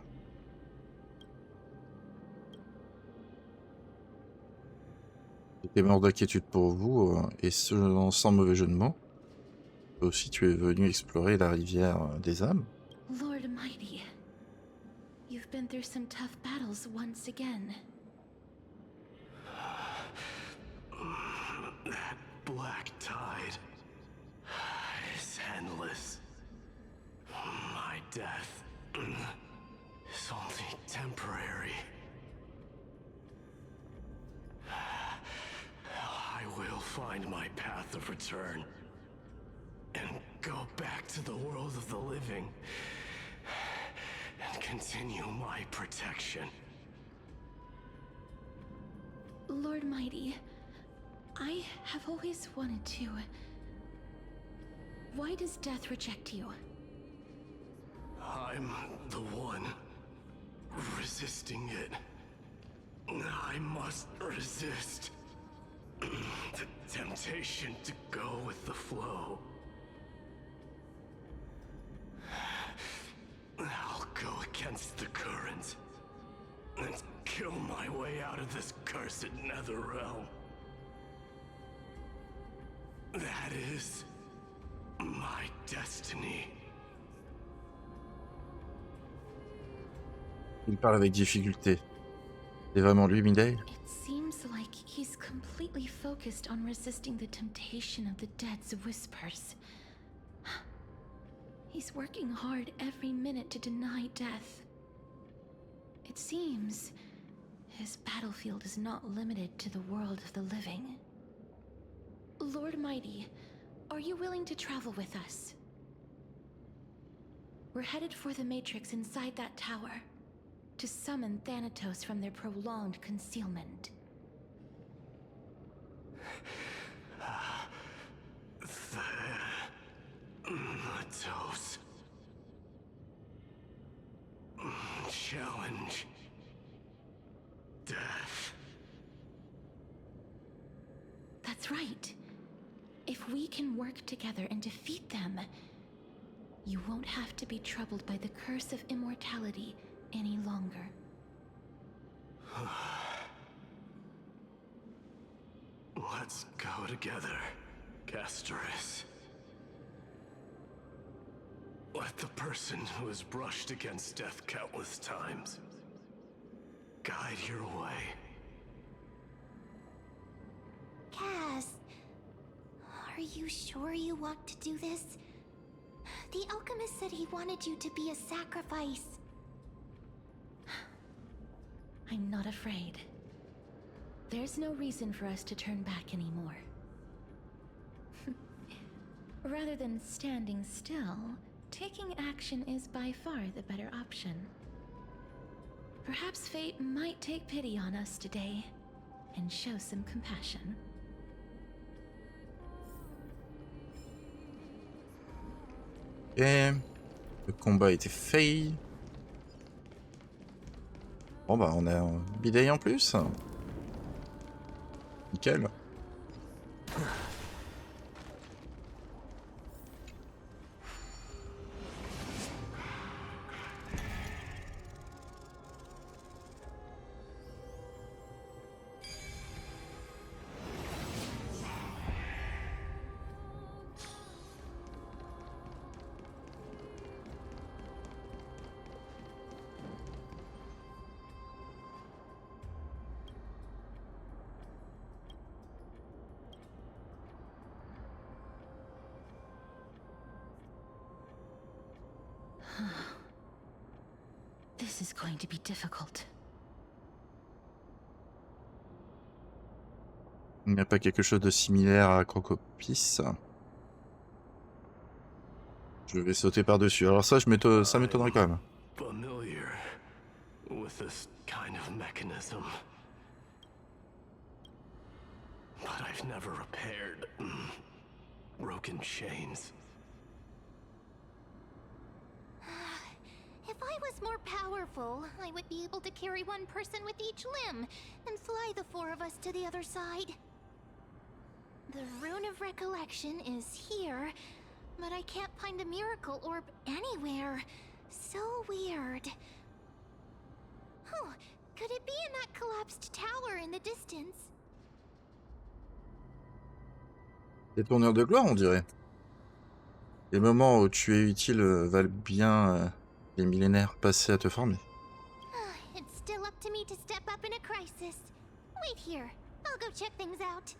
J'étais mort d'inquiétude pour vous, et ce sans mauvais jeu de mots. Aussi, tu es venu explorer la rivière des âmes. Lord Mighty, you've been through some tough battles once again. That black tide is endless. My death is only temporary. I will find my path of return and go back to the world of the living and continue my protection. Lord Mighty, I have always wanted to... Why does death reject you? I'm the one resisting it. I must resist the temptation to go with the flow. I'll go against the current and kill my way out of this cursed nether realm. That is my destiny. Il parle avec difficulté. C'est vraiment lui, Midday? It seems like he's completely focused on resisting the temptation of the dead's whispers. He's working hard every minute to deny death. It seems his battlefield is not limited to the world of the living. Lord Mighty, are you willing to travel with us? We're headed for the Matrix inside that tower, to summon Thanatos from their prolonged concealment. Thanatos. Challenge. Death. That's right. If we can work together and defeat them, you won't have to be troubled by the curse of immortality any longer. Let's go together, Castoris. Let the person who has brushed against death countless times guide your way. Cass, are you sure you want to do this? The alchemist said he wanted you to be a sacrifice. I'm not afraid. There's no reason for us to turn back anymore. Rather than standing still, taking action is by far the better option. Perhaps fate might take pity on us today and show some compassion. Et le combat était fait. Bon bah on a un bidet en plus. Nickel. This is going to be difficult. Il n'y a pas quelque chose de similaire à Crocopis. Je vais sauter par-dessus. Alors ça, ça m'étonnerait quand même. Familiar with this kind of mechanism. But I've never repaired broken chains. was more powerful, I would be able to carry one person with each limb and fly the 4 of us to the other side. The Rune of Recollection is here, but I can't find the miracle orb anywhere. So weird. Oh, could it be in that collapsed tower in the distance? Les tourneurs de gloire, on dirait. Les moments où tu es utile valent bien les millénaires passés à te former. It's still up to me to step up in a crisis. Wait here. I'll go check things out.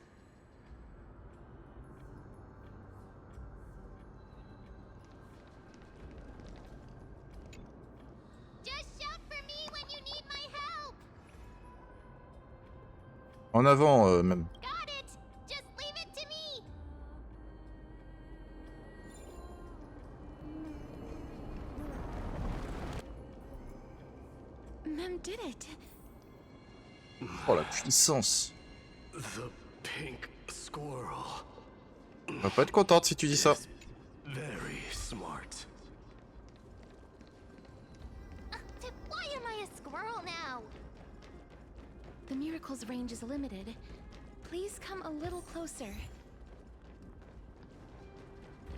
Just shout for me when you need my help. En avant, même. Got it. Just leave it to me. Mem did it. Oh, la puissance. The pink squirrel. On va pas être contente si tu dis ça. Very smart. Why am I a squirrel now? The miracle's range is limited. Please come a little closer.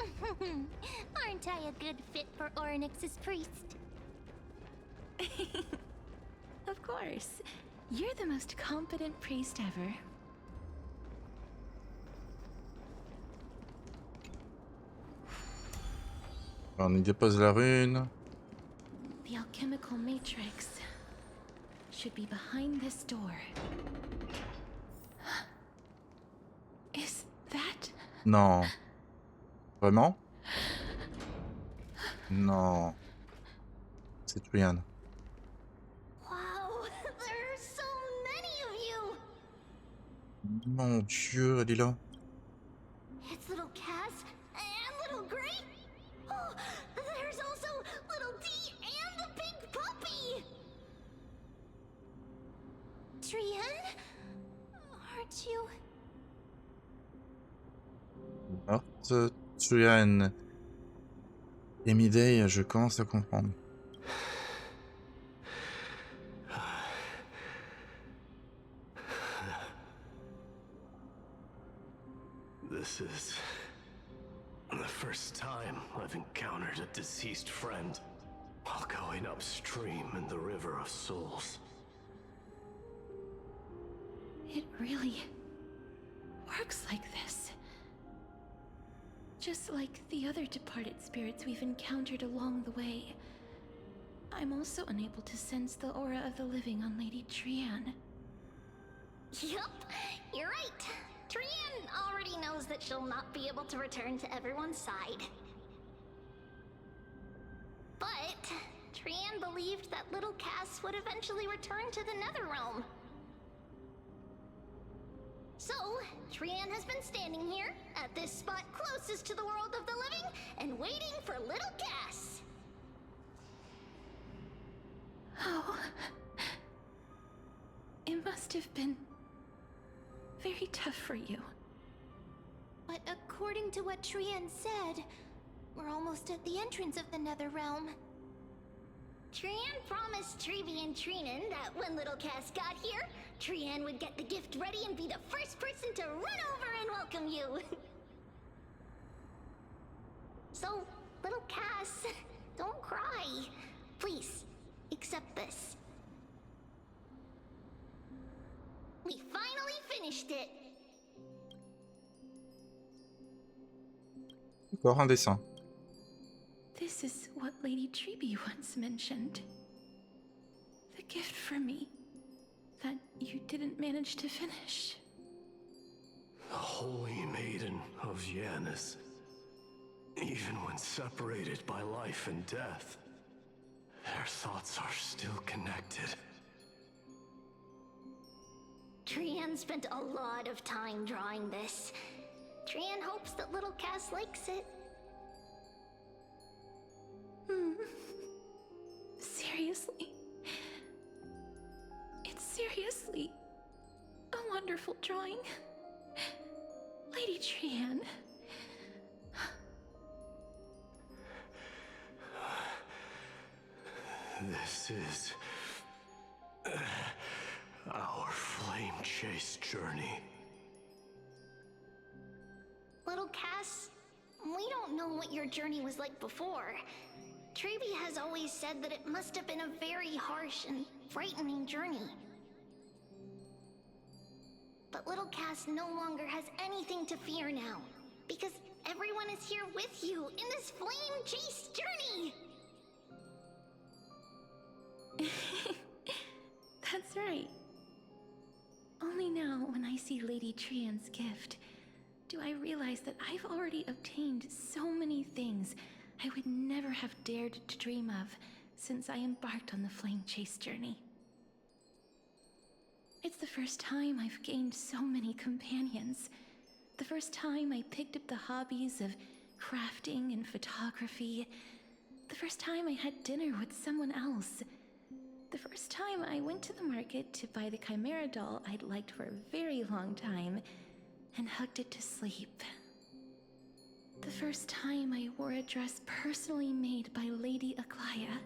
Aren't I a good fit for Orynyx's priest? Of course. You're the most competent priest ever. On y dépose la rune. The alchemical matrix should be behind this door. Is that... Non. Vraiment? Non. C'est Trian. Wow, there are so many of you. Mon Dieu, elle est là. It's little Cass and little Gray. Oh, there's also little D and the big puppy. Trian, aren't you? Morte, Trian. Emiday, je commence à comprendre. This is the first time I've encountered a deceased friend while going upstream in the River of Souls. It really works like this. Just like the other departed spirits we've encountered along the way. I'm also unable to sense the aura of the living on Lady Trian. Yup, you're right. Trian already knows that she'll not be able to return to everyone's side. But Trian believed that little Cass would eventually return to the Netherrealm. So, Trian has been standing here, at this spot closest to the world of the living, and waiting for little Cass. Oh. It must have been very tough for you. But according to what Trian said, we're almost at the entrance of the Netherrealm. Trian promised Trevi and Trinan that when little Cass got here, Trian would get the gift ready and be the first person to run over and welcome you. So, little Cass, don't cry. Please, accept this. We finally finished it. Encore un dessin. This is what Lady Treeby once mentioned. The gift for me that you didn't manage to finish. The Holy Maiden of Janus. Even when separated by life and death, their thoughts are still connected. Trian spent a lot of time drawing this. Trian hopes that little Cass likes it. Seriously? It's seriously a wonderful drawing. Lady Trian. This is our flame chase journey. Little Cass, we don't know what your journey was like before. Treeby has always said that it must have been a very harsh and frightening journey. But little Cass no longer has anything to fear now, because everyone is here with you in this flame chase journey! That's right. Only now, when I see Lady Trian's gift, do I realize that I've already obtained so many things I would never have dared to dream of since I embarked on the flame chase journey. It's the first time I've gained so many companions. The first time I picked up the hobbies of crafting and photography. The first time I had dinner with someone else. The first time I went to the market to buy the Chimera doll I'd liked for a very long time and hugged it to sleep. The first time I wore a dress personally made by Lady Aglaya.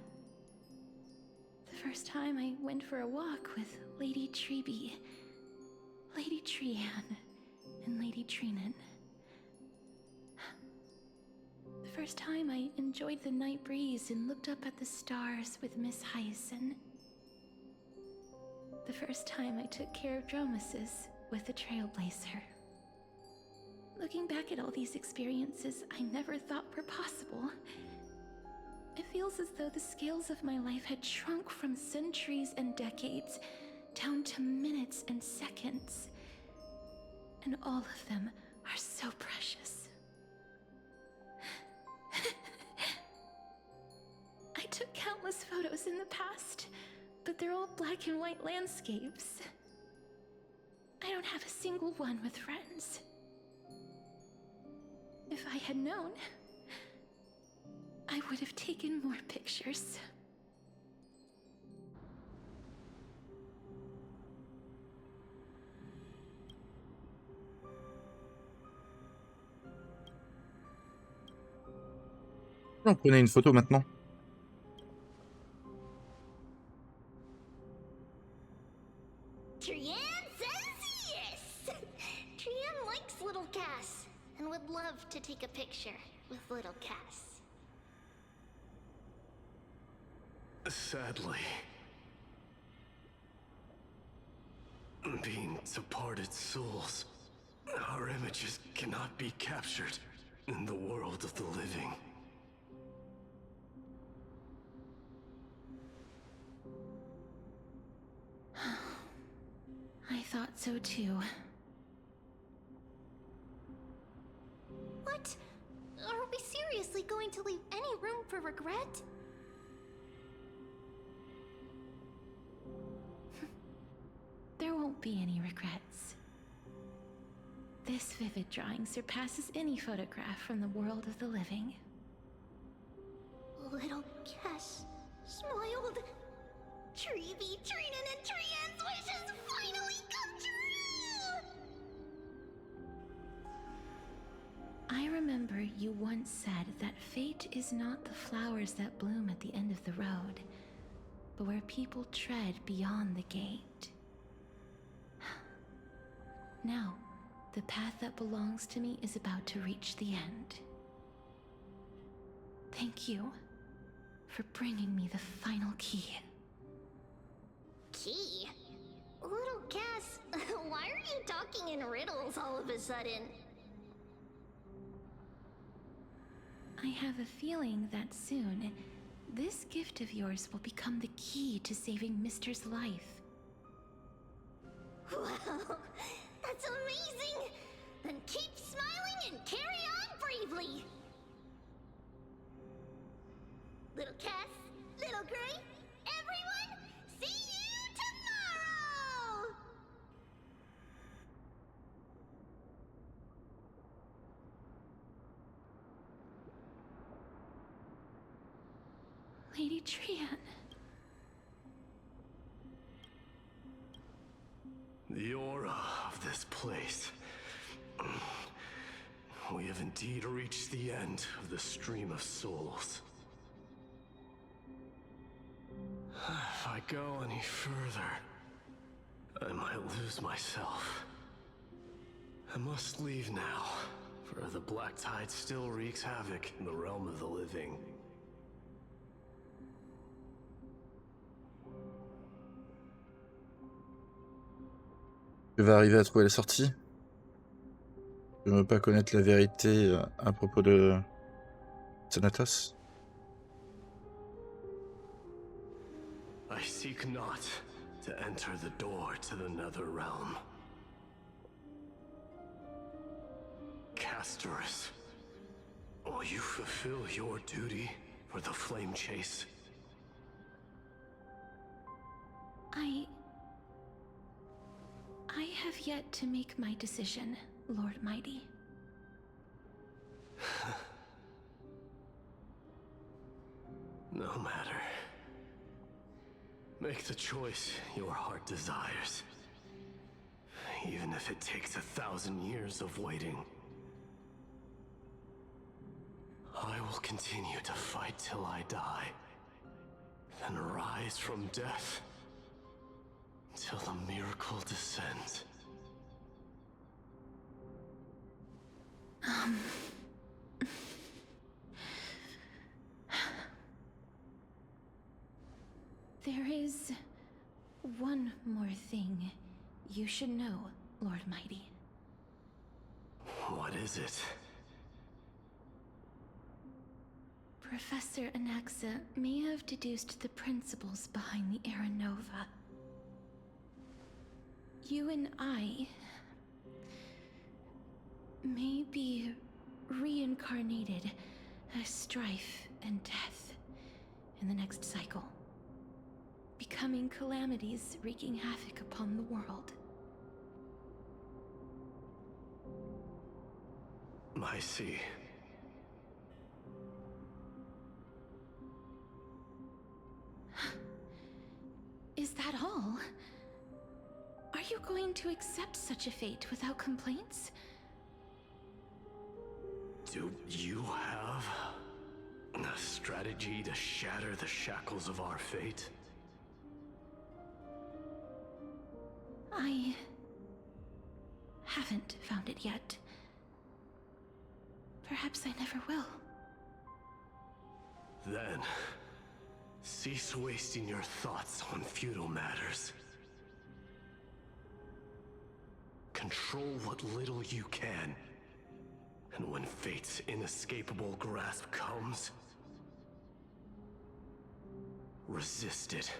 The first time I went for a walk with Lady Treeby, Lady Trian, and Lady Trinan. The first time I enjoyed the night breeze and looked up at the stars with Miss Hyacinth. The first time I took care of Dromesis with the Trailblazer. Looking back at all these experiences I never thought were possible, it feels as though the scales of my life had shrunk from centuries and decades down to minutes and seconds. And all of them are so precious. I took countless photos in the past, but they're all black and white landscapes. I don't have a single one with friends. If I had known, I would have taken more pictures. On prenait une photo maintenant. Trian says yes! Trian likes little Cass and would love to take a picture with little Cass. Sadly, being departed souls, our images cannot be captured in the world of the living. I thought so too. What? Are we seriously going to leave any room for regret? There won't be any regrets. This vivid drawing surpasses any photograph from the world of the living. Little Cass smiled. Treeby, Trinan, and Trian's wishes finally come true! I remember you once said that fate is not the flowers that bloom at the end of the road, but where people tread beyond the gate. Now, the path that belongs to me is about to reach the end. Thank you for bringing me the final key. Key? Little Cass, why are you talking in riddles all of a sudden? I have a feeling that soon, this gift of yours will become the key to saving Mister's life. Wow, that's amazing! Then keep smiling and carry on bravely! Little Cass, Little Gray, everyone, see you tomorrow! Lady Trian. The aura of this place. We have indeed reached the end of the stream of souls. I go any further, I might lose myself. I must leave now, for the black tide still wreaks havoc in the realm of the living. Tu vas arriver à trouver la sortie? Je ne veux pas connaître la vérité à propos de Thanatos. I seek not to enter the door to the nether realm. Castorus, will you fulfill your duty for the flame chase? I have yet to make my decision, Lord Mighty. No matter. Make the choice your heart desires. Even if it takes 1,000 years of waiting. I will continue to fight till I die. Then rise from death. Till the miracle descends. There is one more thing you should know, Lord Mighty. What is it? Professor Anaxa may have deduced the principles behind the Era Nova. You and I may be reincarnated as strife and death in the next cycle, becoming calamities wreaking havoc upon the world. I see. Is that all? Are you going to accept such a fate without complaints? Do you have a strategy to shatter the shackles of our fate? I haven't found it yet. Perhaps I never will. Then, cease wasting your thoughts on futile matters. Control what little you can. And when fate's inescapable grasp comes, resist it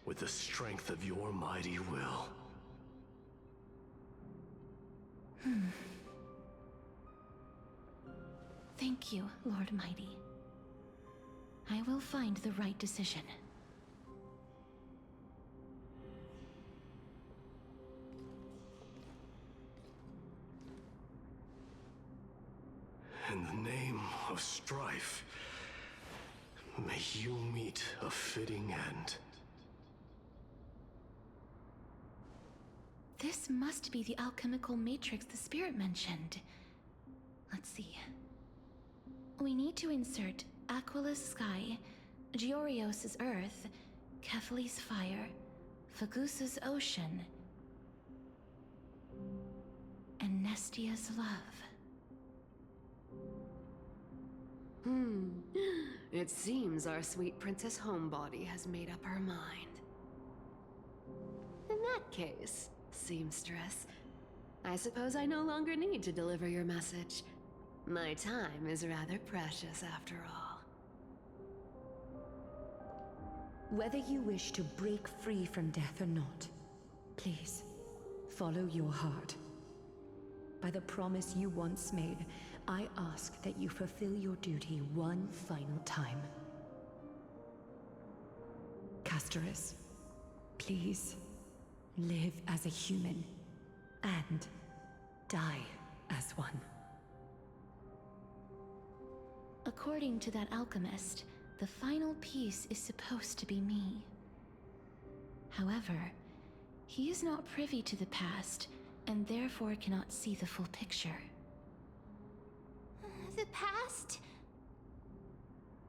with the strength of your mighty will. Thank you, Lord Mighty. I will find the right decision. In the name of strife, may you meet a fitting end. This must be the alchemical matrix the spirit mentioned. Let's see. We need to insert Aquila's sky, Georios' earth, Kephali's fire, Fagusa's ocean, and Nestia's love. It seems our sweet Princess Homebody has made up her mind. In that case, seamstress, I suppose I no longer need to deliver your message. My time is rather precious after all. Whether you wish to break free from death or not, please, follow your heart. By the promise you once made, I ask that you fulfill your duty one final time. Castorus, please, live as a human, and die as one. According to that alchemist, the final piece is supposed to be me. However, he is not privy to the past, and therefore cannot see the full picture. The past?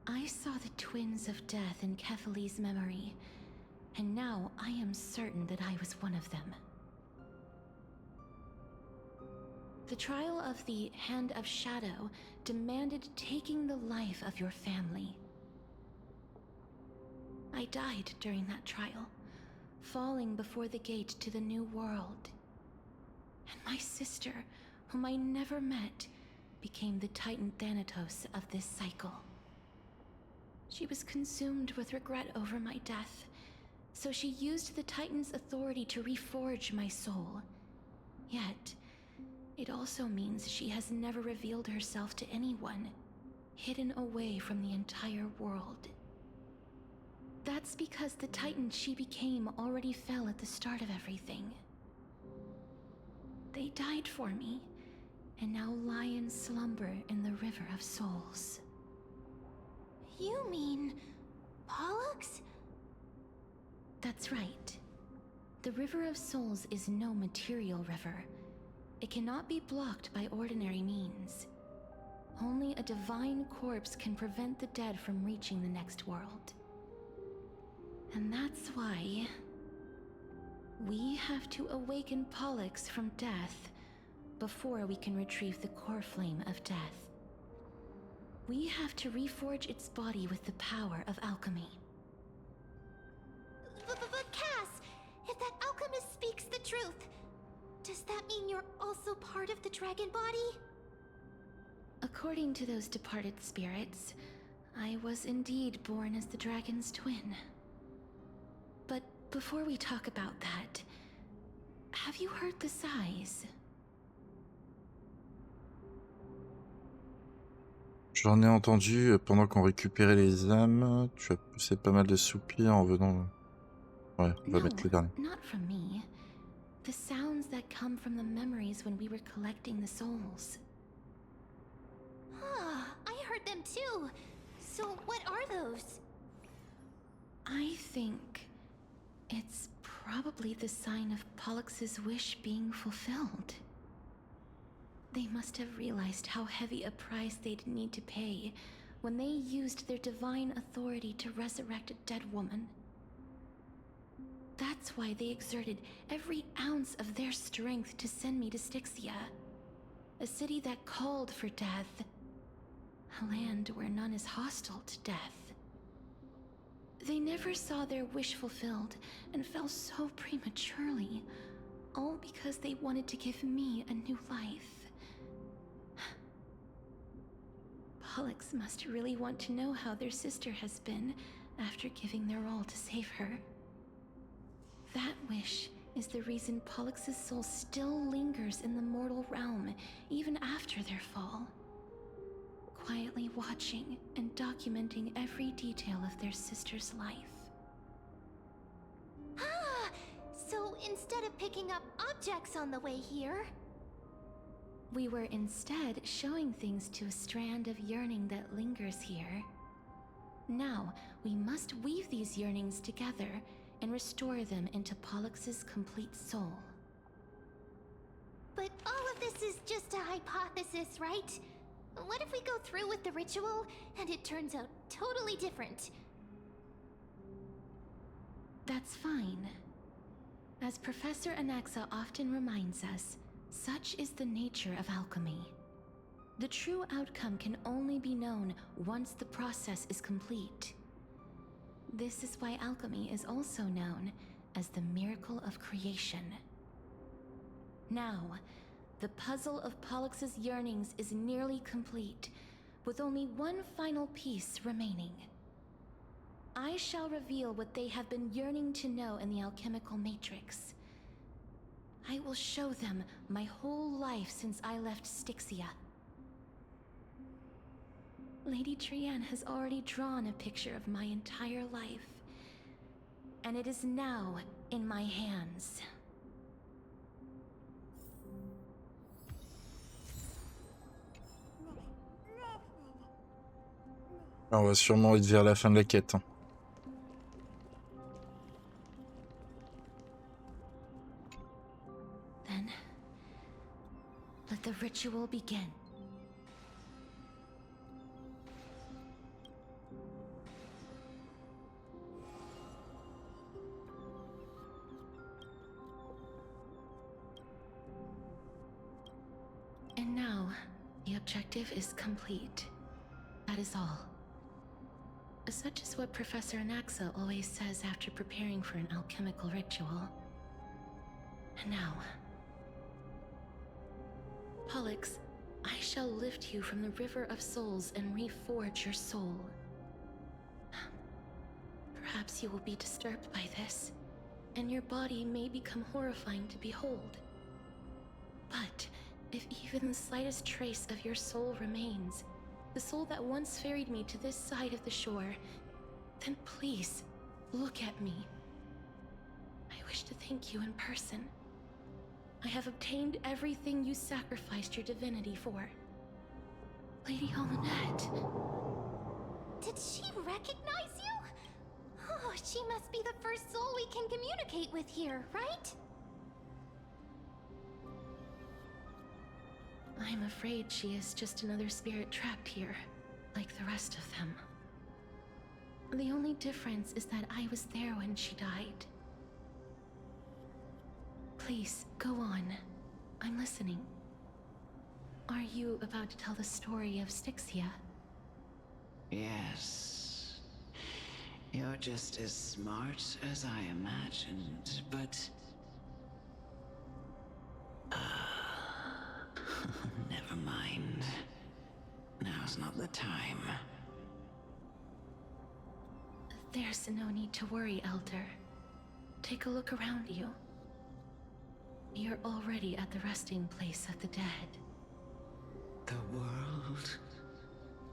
I saw the twins of death in Kephali's memory, and now I am certain that I was one of them. The trial of the Hand of Shadow demanded taking the life of your family. I died during that trial, falling before the gate to the new world. And my sister, whom I never met, became the Titan Thanatos of this cycle. She was consumed with regret over my death, so she used the Titan's authority to reforge my soul. Yet, it also means she has never revealed herself to anyone, hidden away from the entire world. That's because the Titan she became already fell at the start of everything. They died for me, and now lie in slumber in the River of Souls. You mean Pollux? That's right. The River of Souls is no material river. It cannot be blocked by ordinary means. Only a divine corpse can prevent the dead from reaching the next world. And that's why we have to awaken Pollux from death before we can retrieve the core flame of death. We have to reforge its body with the power of alchemy. But Cass, if that alchemist speaks the truth, does that mean you're also part of the dragon body? According to those departed spirits, I was indeed born as the dragon's twin. But before we talk about that, have you heard the sighs? J'en ai entendu pendant qu'on récupérait les âmes. Tu as poussé pas mal de soupirs en venant. Ouais, on va mettre les derniers. Not from me. The sounds that come from the memories when we were collecting the souls. Ah, I heard them too. So what are those? I think it's probably the sign of Pollux's wish being fulfilled. They must have realized how heavy a price they'd need to pay when they used their divine authority to resurrect a dead woman. That's why they exerted every ounce of their strength to send me to Styxia, a city that called for death, a land where none is hostile to death. They never saw their wish fulfilled and fell so prematurely, all because they wanted to give me a new life. Pollux must really want to know how their sister has been after giving their all to save her. That wish is the reason Pollux's soul still lingers in the mortal realm even after their fall, quietly watching and documenting every detail of their sister's life. Ah, so instead of picking up objects on the way here, we were instead showing things to a strand of yearning that lingers here. Now, we must weave these yearnings together and restore them into Pollux's complete soul. but all of this is just a hypothesis, right? What if we go through with the ritual and it turns out totally different? That's fine. As Professor Anaxa often reminds us, such is the nature of alchemy. The true outcome can only be known once the process is complete. This is why alchemy is also known as the miracle of creation. Now, the puzzle of Pollux's yearnings is nearly complete, with only one final piece remaining. I shall reveal what they have been yearning to know in the alchemical matrix. I will show them my whole life since I left Styxia. Lady Trianne has already drawn a picture of my entire life, and it is now in my hands. On va sûrement être vers la fin de la quête. Then, let the ritual begin. The objective is complete. That is all. Such is what Professor Anaxa always says after preparing for an alchemical ritual. And now, Pollux, I shall lift you from the river of souls and reforge your soul. Perhaps you will be disturbed by this, and your body may become horrifying to behold. But if even the slightest trace of your soul remains, the soul that once ferried me to this side of the shore, then please, look at me. I wish to thank you in person. I have obtained everything you sacrificed your divinity for. Lady Almanette. Did she recognize you? Oh, she must be the first soul we can communicate with here, right? I'm afraid she is just another spirit trapped here, like the rest of them. The only difference is that I was there when she died. Please, go on. I'm listening. Are you about to tell the story of Styxia? Yes. You're just as smart as I imagined, but... never mind. Now's not the time. There's no need to worry, Elder. Take a look around you. You're already at the resting place of the dead. The world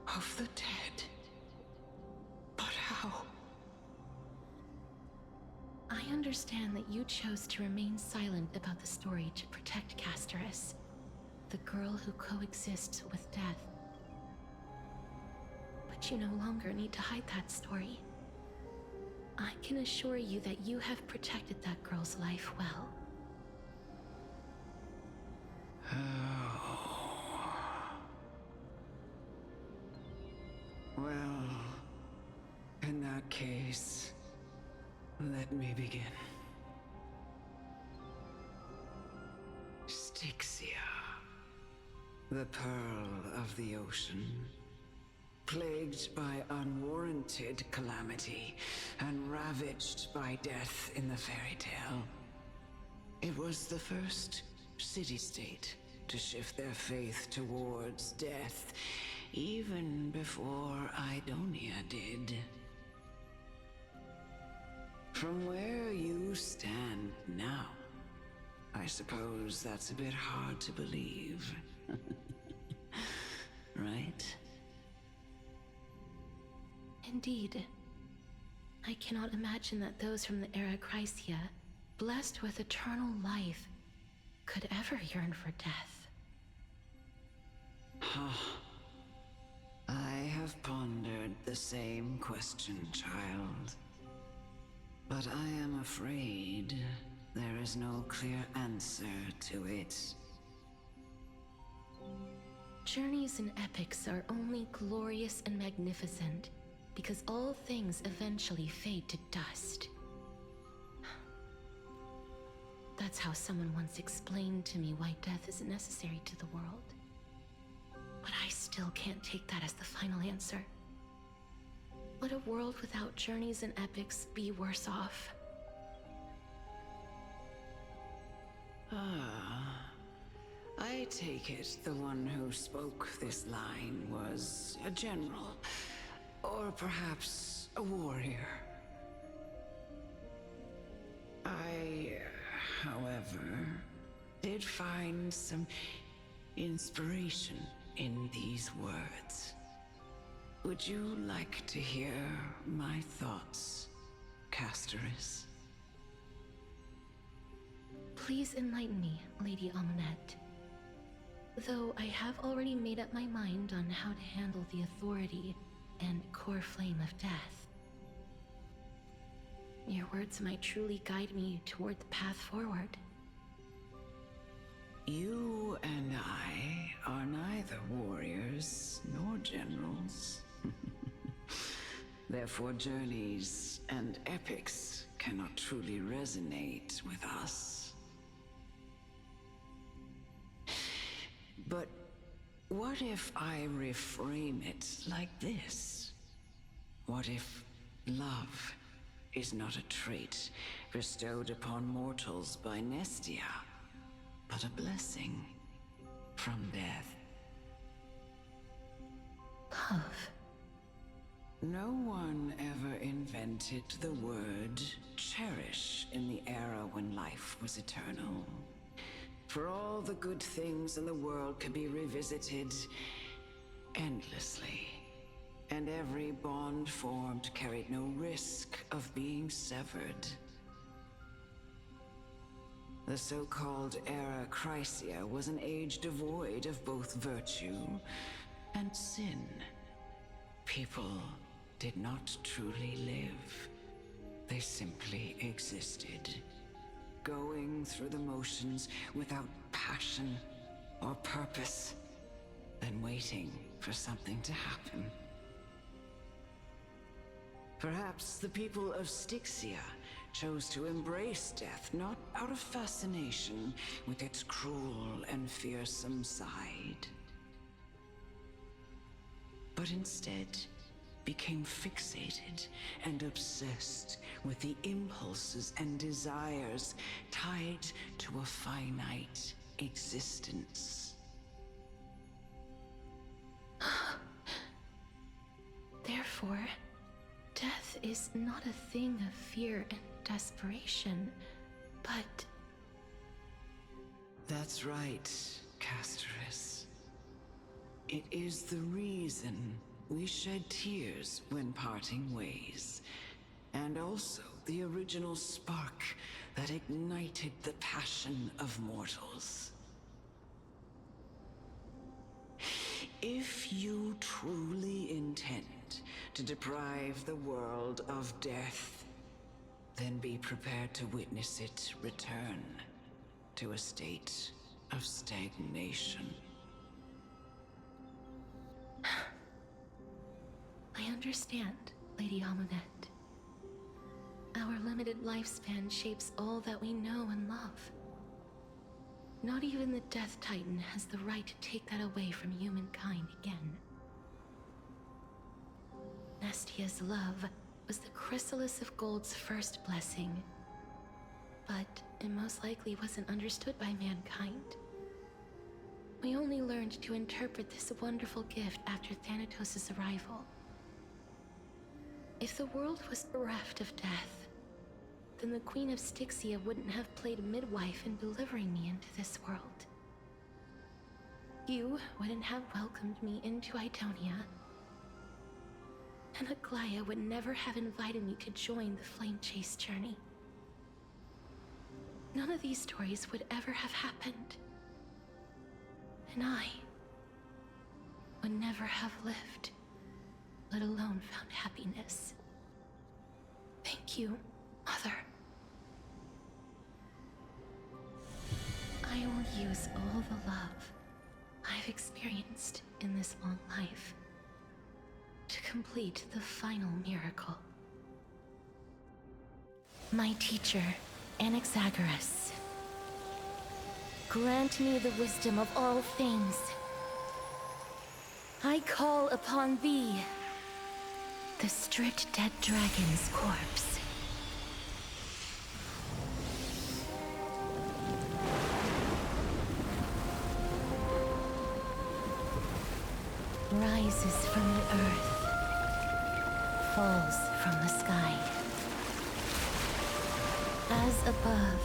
of the dead? But how? I understand that you chose to remain silent about the story to protect Casterus, the girl who coexists with death. But you no longer need to hide that story. I can assure you that you have protected that girl's life well. Well, in that case, let me begin. Styxia, the pearl of the ocean, plagued by unwarranted calamity and ravaged by death in the fairy tale. It was the first city-state to shift their faith towards death, even before Idonia did. From where you stand now, I suppose that's a bit hard to believe. Right? Indeed. I cannot imagine that those from the era Chrysia, blessed with eternal life, could ever yearn for death. I have pondered the same question, child. But I am afraid there is no clear answer to it. Journeys and epics are only glorious and magnificent because all things eventually fade to dust. That's how someone once explained to me why death is necessary to the world. But I still can't take that as the final answer. Would a world without journeys and epics be worse off? I take it the one who spoke this line was a general, or perhaps a warrior. I, however, did find some inspiration in these words. Would you like to hear my thoughts, Casterus? Please enlighten me, Lady Almanette. Though I have already made up my mind on how to handle the authority and core flame of death. Your words might truly guide me toward the path forward. You and I are neither warriors nor generals. Therefore, journeys and epics cannot truly resonate with us. But What if I reframe it like this? What if love is not a trait bestowed upon mortals by Nestia, but a blessing from death? Love. No one ever invented the word cherish in the era when life was eternal. For all the good things in the world could be revisited endlessly, and every bond formed carried no risk of being severed. The so-called Era Chrysia was an age devoid of both virtue and sin. People did not truly live. They simply existed, going through the motions without passion or purpose, then waiting for something to happen. Perhaps the people of Styxia chose to embrace death not out of fascination with its cruel and fearsome side, but instead became fixated and obsessed with the impulses and desires tied to a finite existence. Therefore, death is not a thing of fear and desperation, but... That's right, Casterus. It is the reason we shed tears when parting ways, and also the original spark that ignited the passion of mortals. If you truly intend to deprive the world of death, then be prepared to witness it return to a state of stagnation. I understand, Lady Amunet. Our limited lifespan shapes all that we know and love. Not even the Death Titan has the right to take that away from humankind again. Nestia's love was the chrysalis of gold's first blessing, but it most likely wasn't understood by mankind. We only learned to interpret this wonderful gift after Thanatos' arrival. If the world was bereft of death, then the Queen of Styxia wouldn't have played midwife in delivering me into this world. You wouldn't have welcomed me into Idonia, and Aglaya would never have invited me to join the Flame Chase journey. None of these stories would ever have happened, and I would never have lived, let alone found happiness. Thank you, Mother. I will use all the love I've experienced in this long life to complete the final miracle. My teacher, Anaxagoras, grant me the wisdom of all things. I call upon thee, the stripped dead dragon's corpse. Rises from the earth, falls from the sky. As above,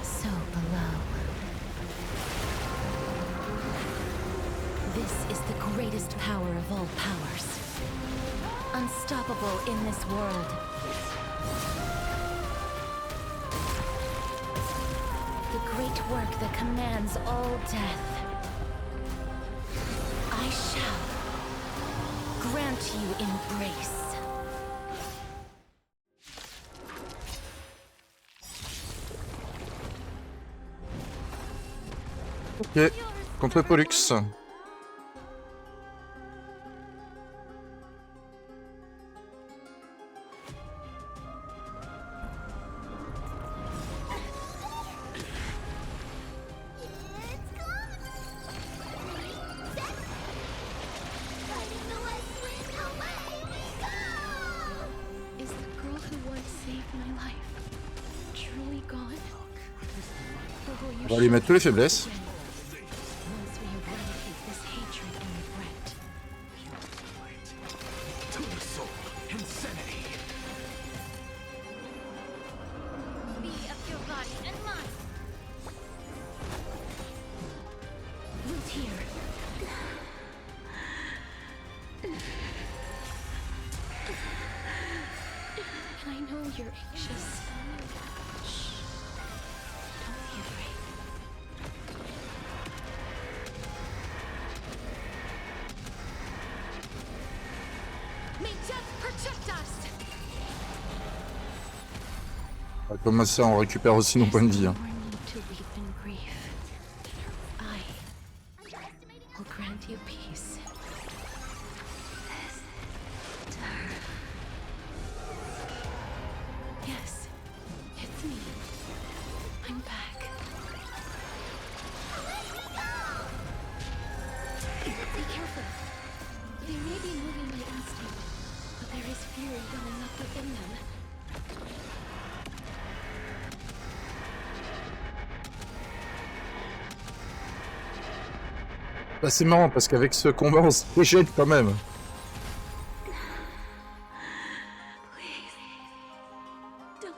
so below. This is the greatest power of all powers. Unstoppable in this world. The great work that commands all death. I shall grant you embrace. Ok, contre Pollux. On va lui mettre toutes les faiblesses. Once we eradicate this hatred and regret. To the soul, insanity. Be of your body and mind. Root here. And I know you're anxious. Shh. Don't be afraid. May death protect us! Comme ça, on récupère aussi nos points de vie. Hein. More need to weep in grief. I will grant you peace. Yes, it's me. I'm back. Be careful. They may be moving by instinct, but there is fury welling up within them. Bah, c'est marrant parce qu'avec ce combat, on se déjette quand même. Don't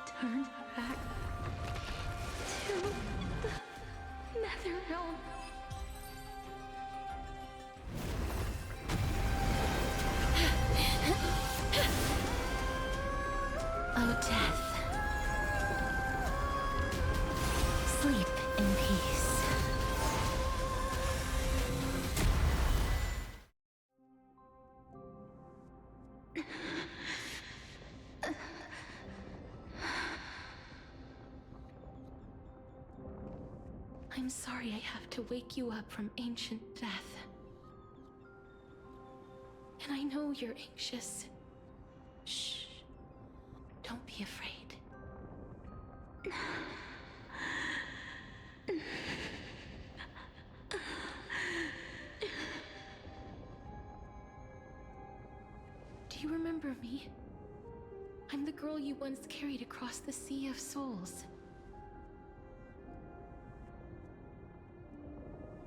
turn back to the nether realm. Oh, death. Sleep in peace. I'm sorry I have to wake you up from ancient death. And I know you're anxious. Shh. Don't be afraid. Do you remember me? I'm the girl you once carried across the Sea of Souls.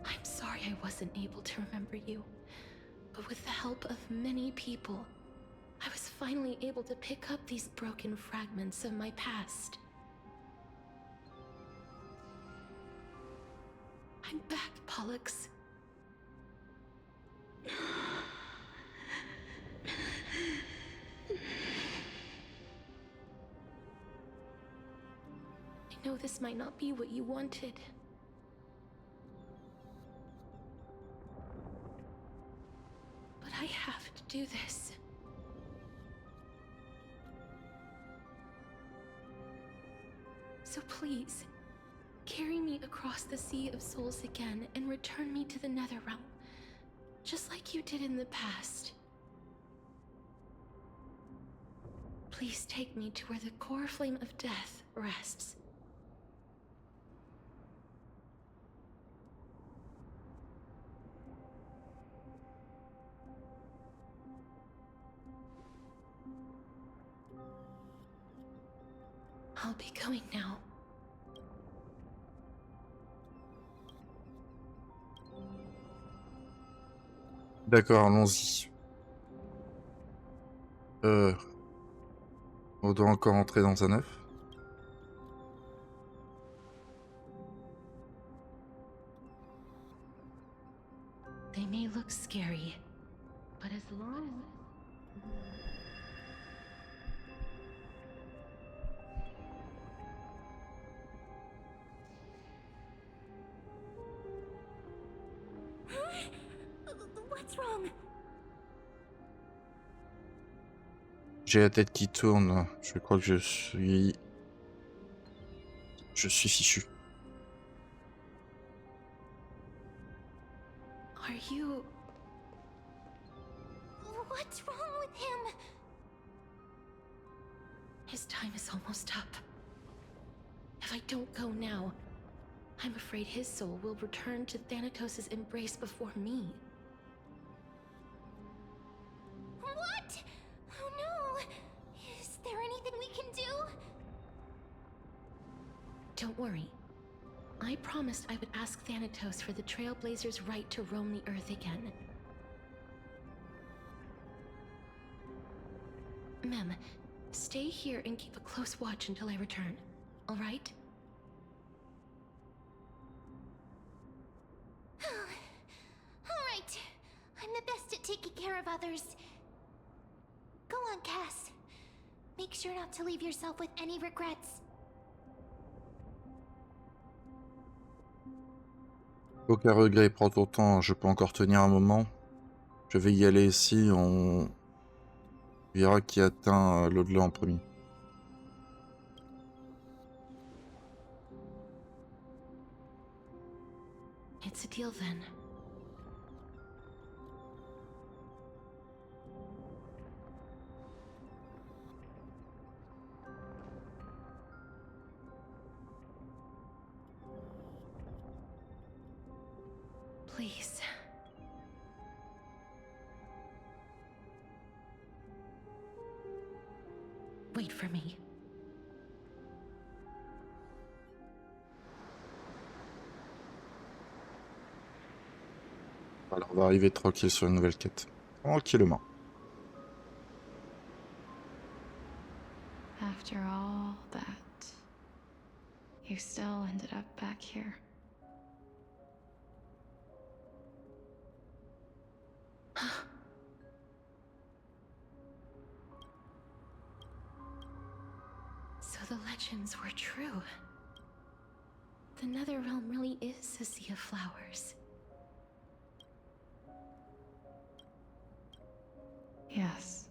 I'm sorry I wasn't able to remember you, but with the help of many people, I was finally able to pick up these broken fragments of my past. I'm back, Pollux. I know this might not be what you wanted. But I have to do this. So please, carry me across the Sea of Souls again and return me to the Netherrealm, just like you did in the past. Please take me to where the core flame of death rests. I'll be going now. D'accord, allons-y. On doit encore entrer dans un œuf. They may look scary, but as long as... What's wrong? J'ai la tête qui tourne. Je crois que je suis fichu. Are you... What's wrong with him? His time is almost up. If I don't go now, I'm afraid his soul will return to Thanatos' embrace before me. What? Oh no! Is there anything we can do? Don't worry. I promised I would ask Thanatos for the Trailblazers' right to roam the Earth again. Mem, stay here and keep a close watch until I return, all right? Alright. I'm the best at taking care of others. Go on, Cass. Make sure not to leave yourself with any regrets. Aucun regret, prends ton temps, je peux encore tenir un moment. Je vais y aller ici, on verra qui atteint l'au-delà en premier. It's a deal then. Please. Wait for me. Alors on va arriver tranquille sur une nouvelle quête. Tranquillement. After all that, you still ended up back here. So the legends were true. The Netherrealm really is a sea of flowers. Yes.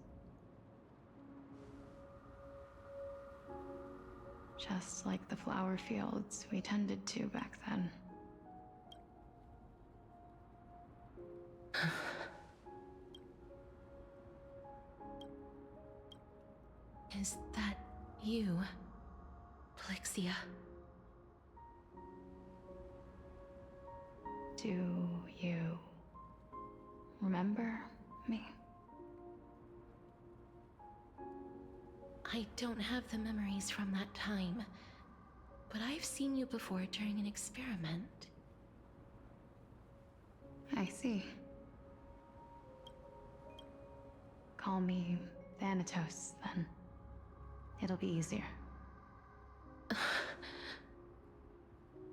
Just like the flower fields we tended to back then. Is that you, Plixia? Do you remember me? I don't have the memories from that time, but I've seen you before during an experiment. I see. Call me Thanatos, then. It'll be easier.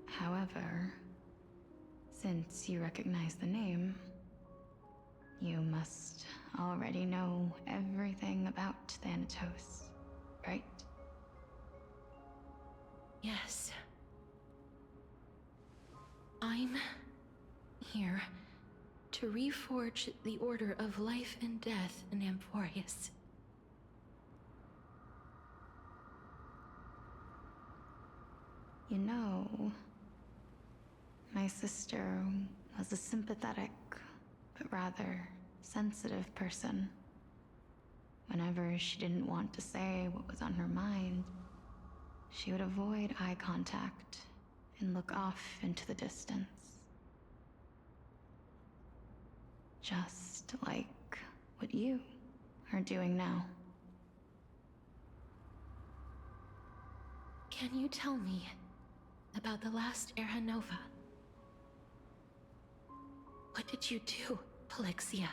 However, since you recognize the name, you must already know everything about Thanatos, right? Yes. I'm here to reforge the order of life and death in Amphorius. You know, my sister was a sympathetic, but rather sensitive person. Whenever she didn't want to say what was on her mind, she would avoid eye contact and look off into the distance. Just like what you are doing now. Can you tell me about the last Era Nova? What did you do, Plixia?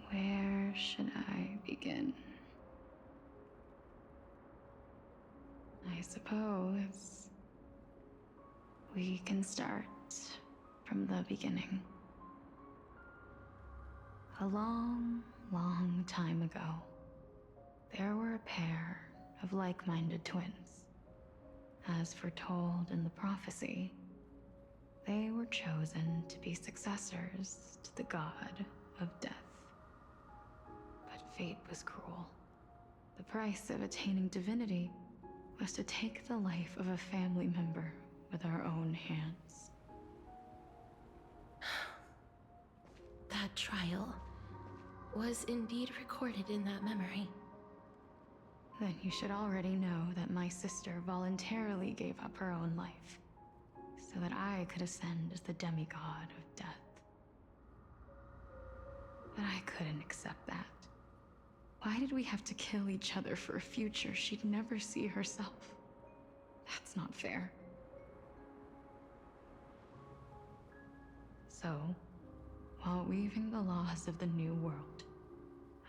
Where should I begin? I suppose we can start from the beginning. A long, long time ago, there were a pair of like-minded twins. As foretold in the prophecy, they were chosen to be successors to the god of death. But fate was cruel. The price of attaining divinity was to take the life of a family member with our own hands. That trial was indeed recorded in that memory. Then you should already know that my sister voluntarily gave up her own life, so that I could ascend as the demigod of death. But I couldn't accept that. Why did we have to kill each other for a future she'd never see herself? That's not fair. So, while weaving the laws of the new world,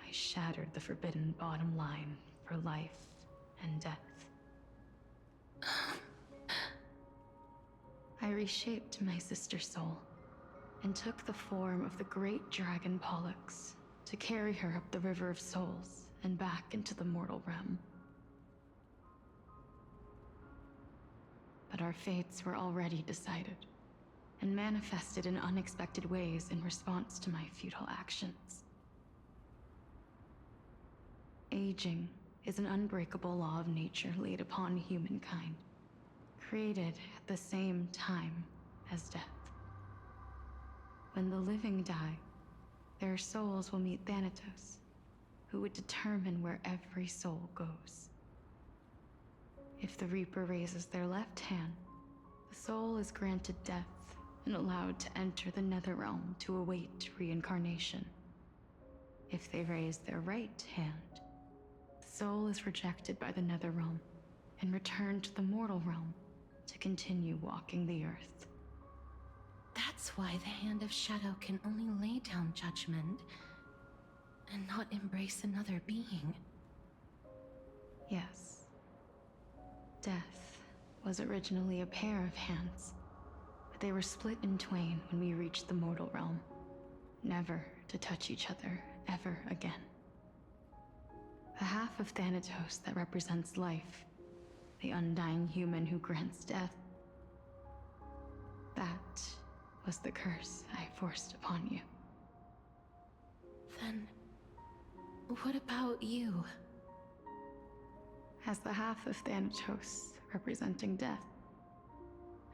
I shattered the forbidden bottom line for life and death. I reshaped my sister's soul and took the form of the great dragon Pollux to carry her up the River of Souls and back into the mortal realm. But our fates were already decided and manifested in unexpected ways in response to my futile actions. Aging is an unbreakable law of nature laid upon humankind, created at the same time as death. When the living die, their souls will meet Thanatos, who would determine where every soul goes. If the Reaper raises their left hand, the soul is granted death and allowed to enter the Netherrealm to await reincarnation. If they raise their right hand, the soul is rejected by the Netherrealm and returned to the mortal realm to continue walking the earth. That's why the Hand of Shadow can only lay down judgment and not embrace another being. Yes. Death was originally a pair of hands, but they were split in twain when we reached the mortal realm, never to touch each other ever again. The half of Thanatos that represents life, the undying human who grants death, that was the curse I forced upon you. Then, what about you? As the half of Thanatos representing death,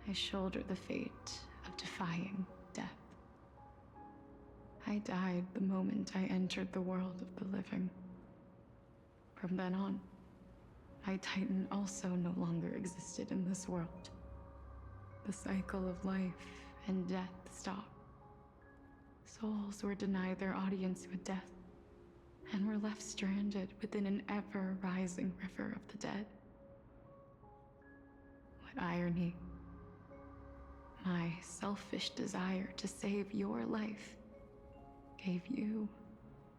I shoulder the fate of defying death. I died the moment I entered the world of the living. From then on, my Titan also no longer existed in this world. The cycle of life and death stopped. Souls were denied their audience with death, and were left stranded within an ever-rising river of the dead. What irony. My selfish desire to save your life gave you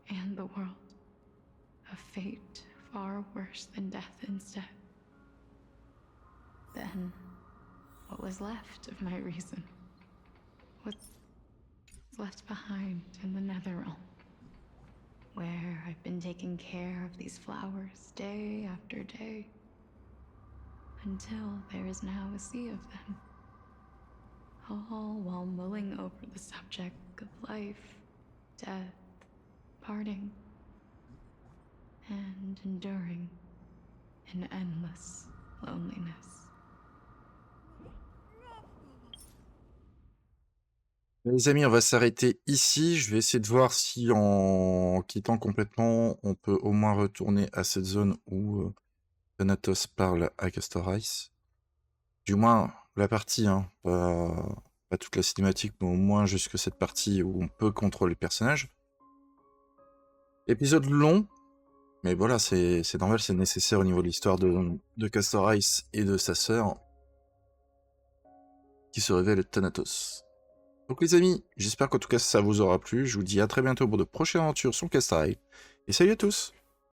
and the world a fate far worse than death instead. Then, what was left of my reason? What's left behind in the Netherrealm, where I've been taking care of these flowers day after day, until there is now a sea of them, all while mulling over the subject of life, death, parting, and enduring in endless loneliness. Les amis, on va s'arrêter ici. Je vais essayer de voir si en quittant complètement, on peut au moins retourner à cette zone où Thanatos parle à Castor Rice. Du moins la partie, hein, pas toute la cinématique, mais au moins jusque cette partie où on peut contrôler le personnage. Épisode long, mais voilà, c'est normal, c'est nécessaire au niveau de l'histoire de Castor Rice et de sa sœur, qui se révèle Thanatos. Donc les amis, j'espère qu'en tout cas ça vous aura plu. Je vous dis à très bientôt pour de prochaines aventures sur HONKAI STAR RAIL. Et salut à tous!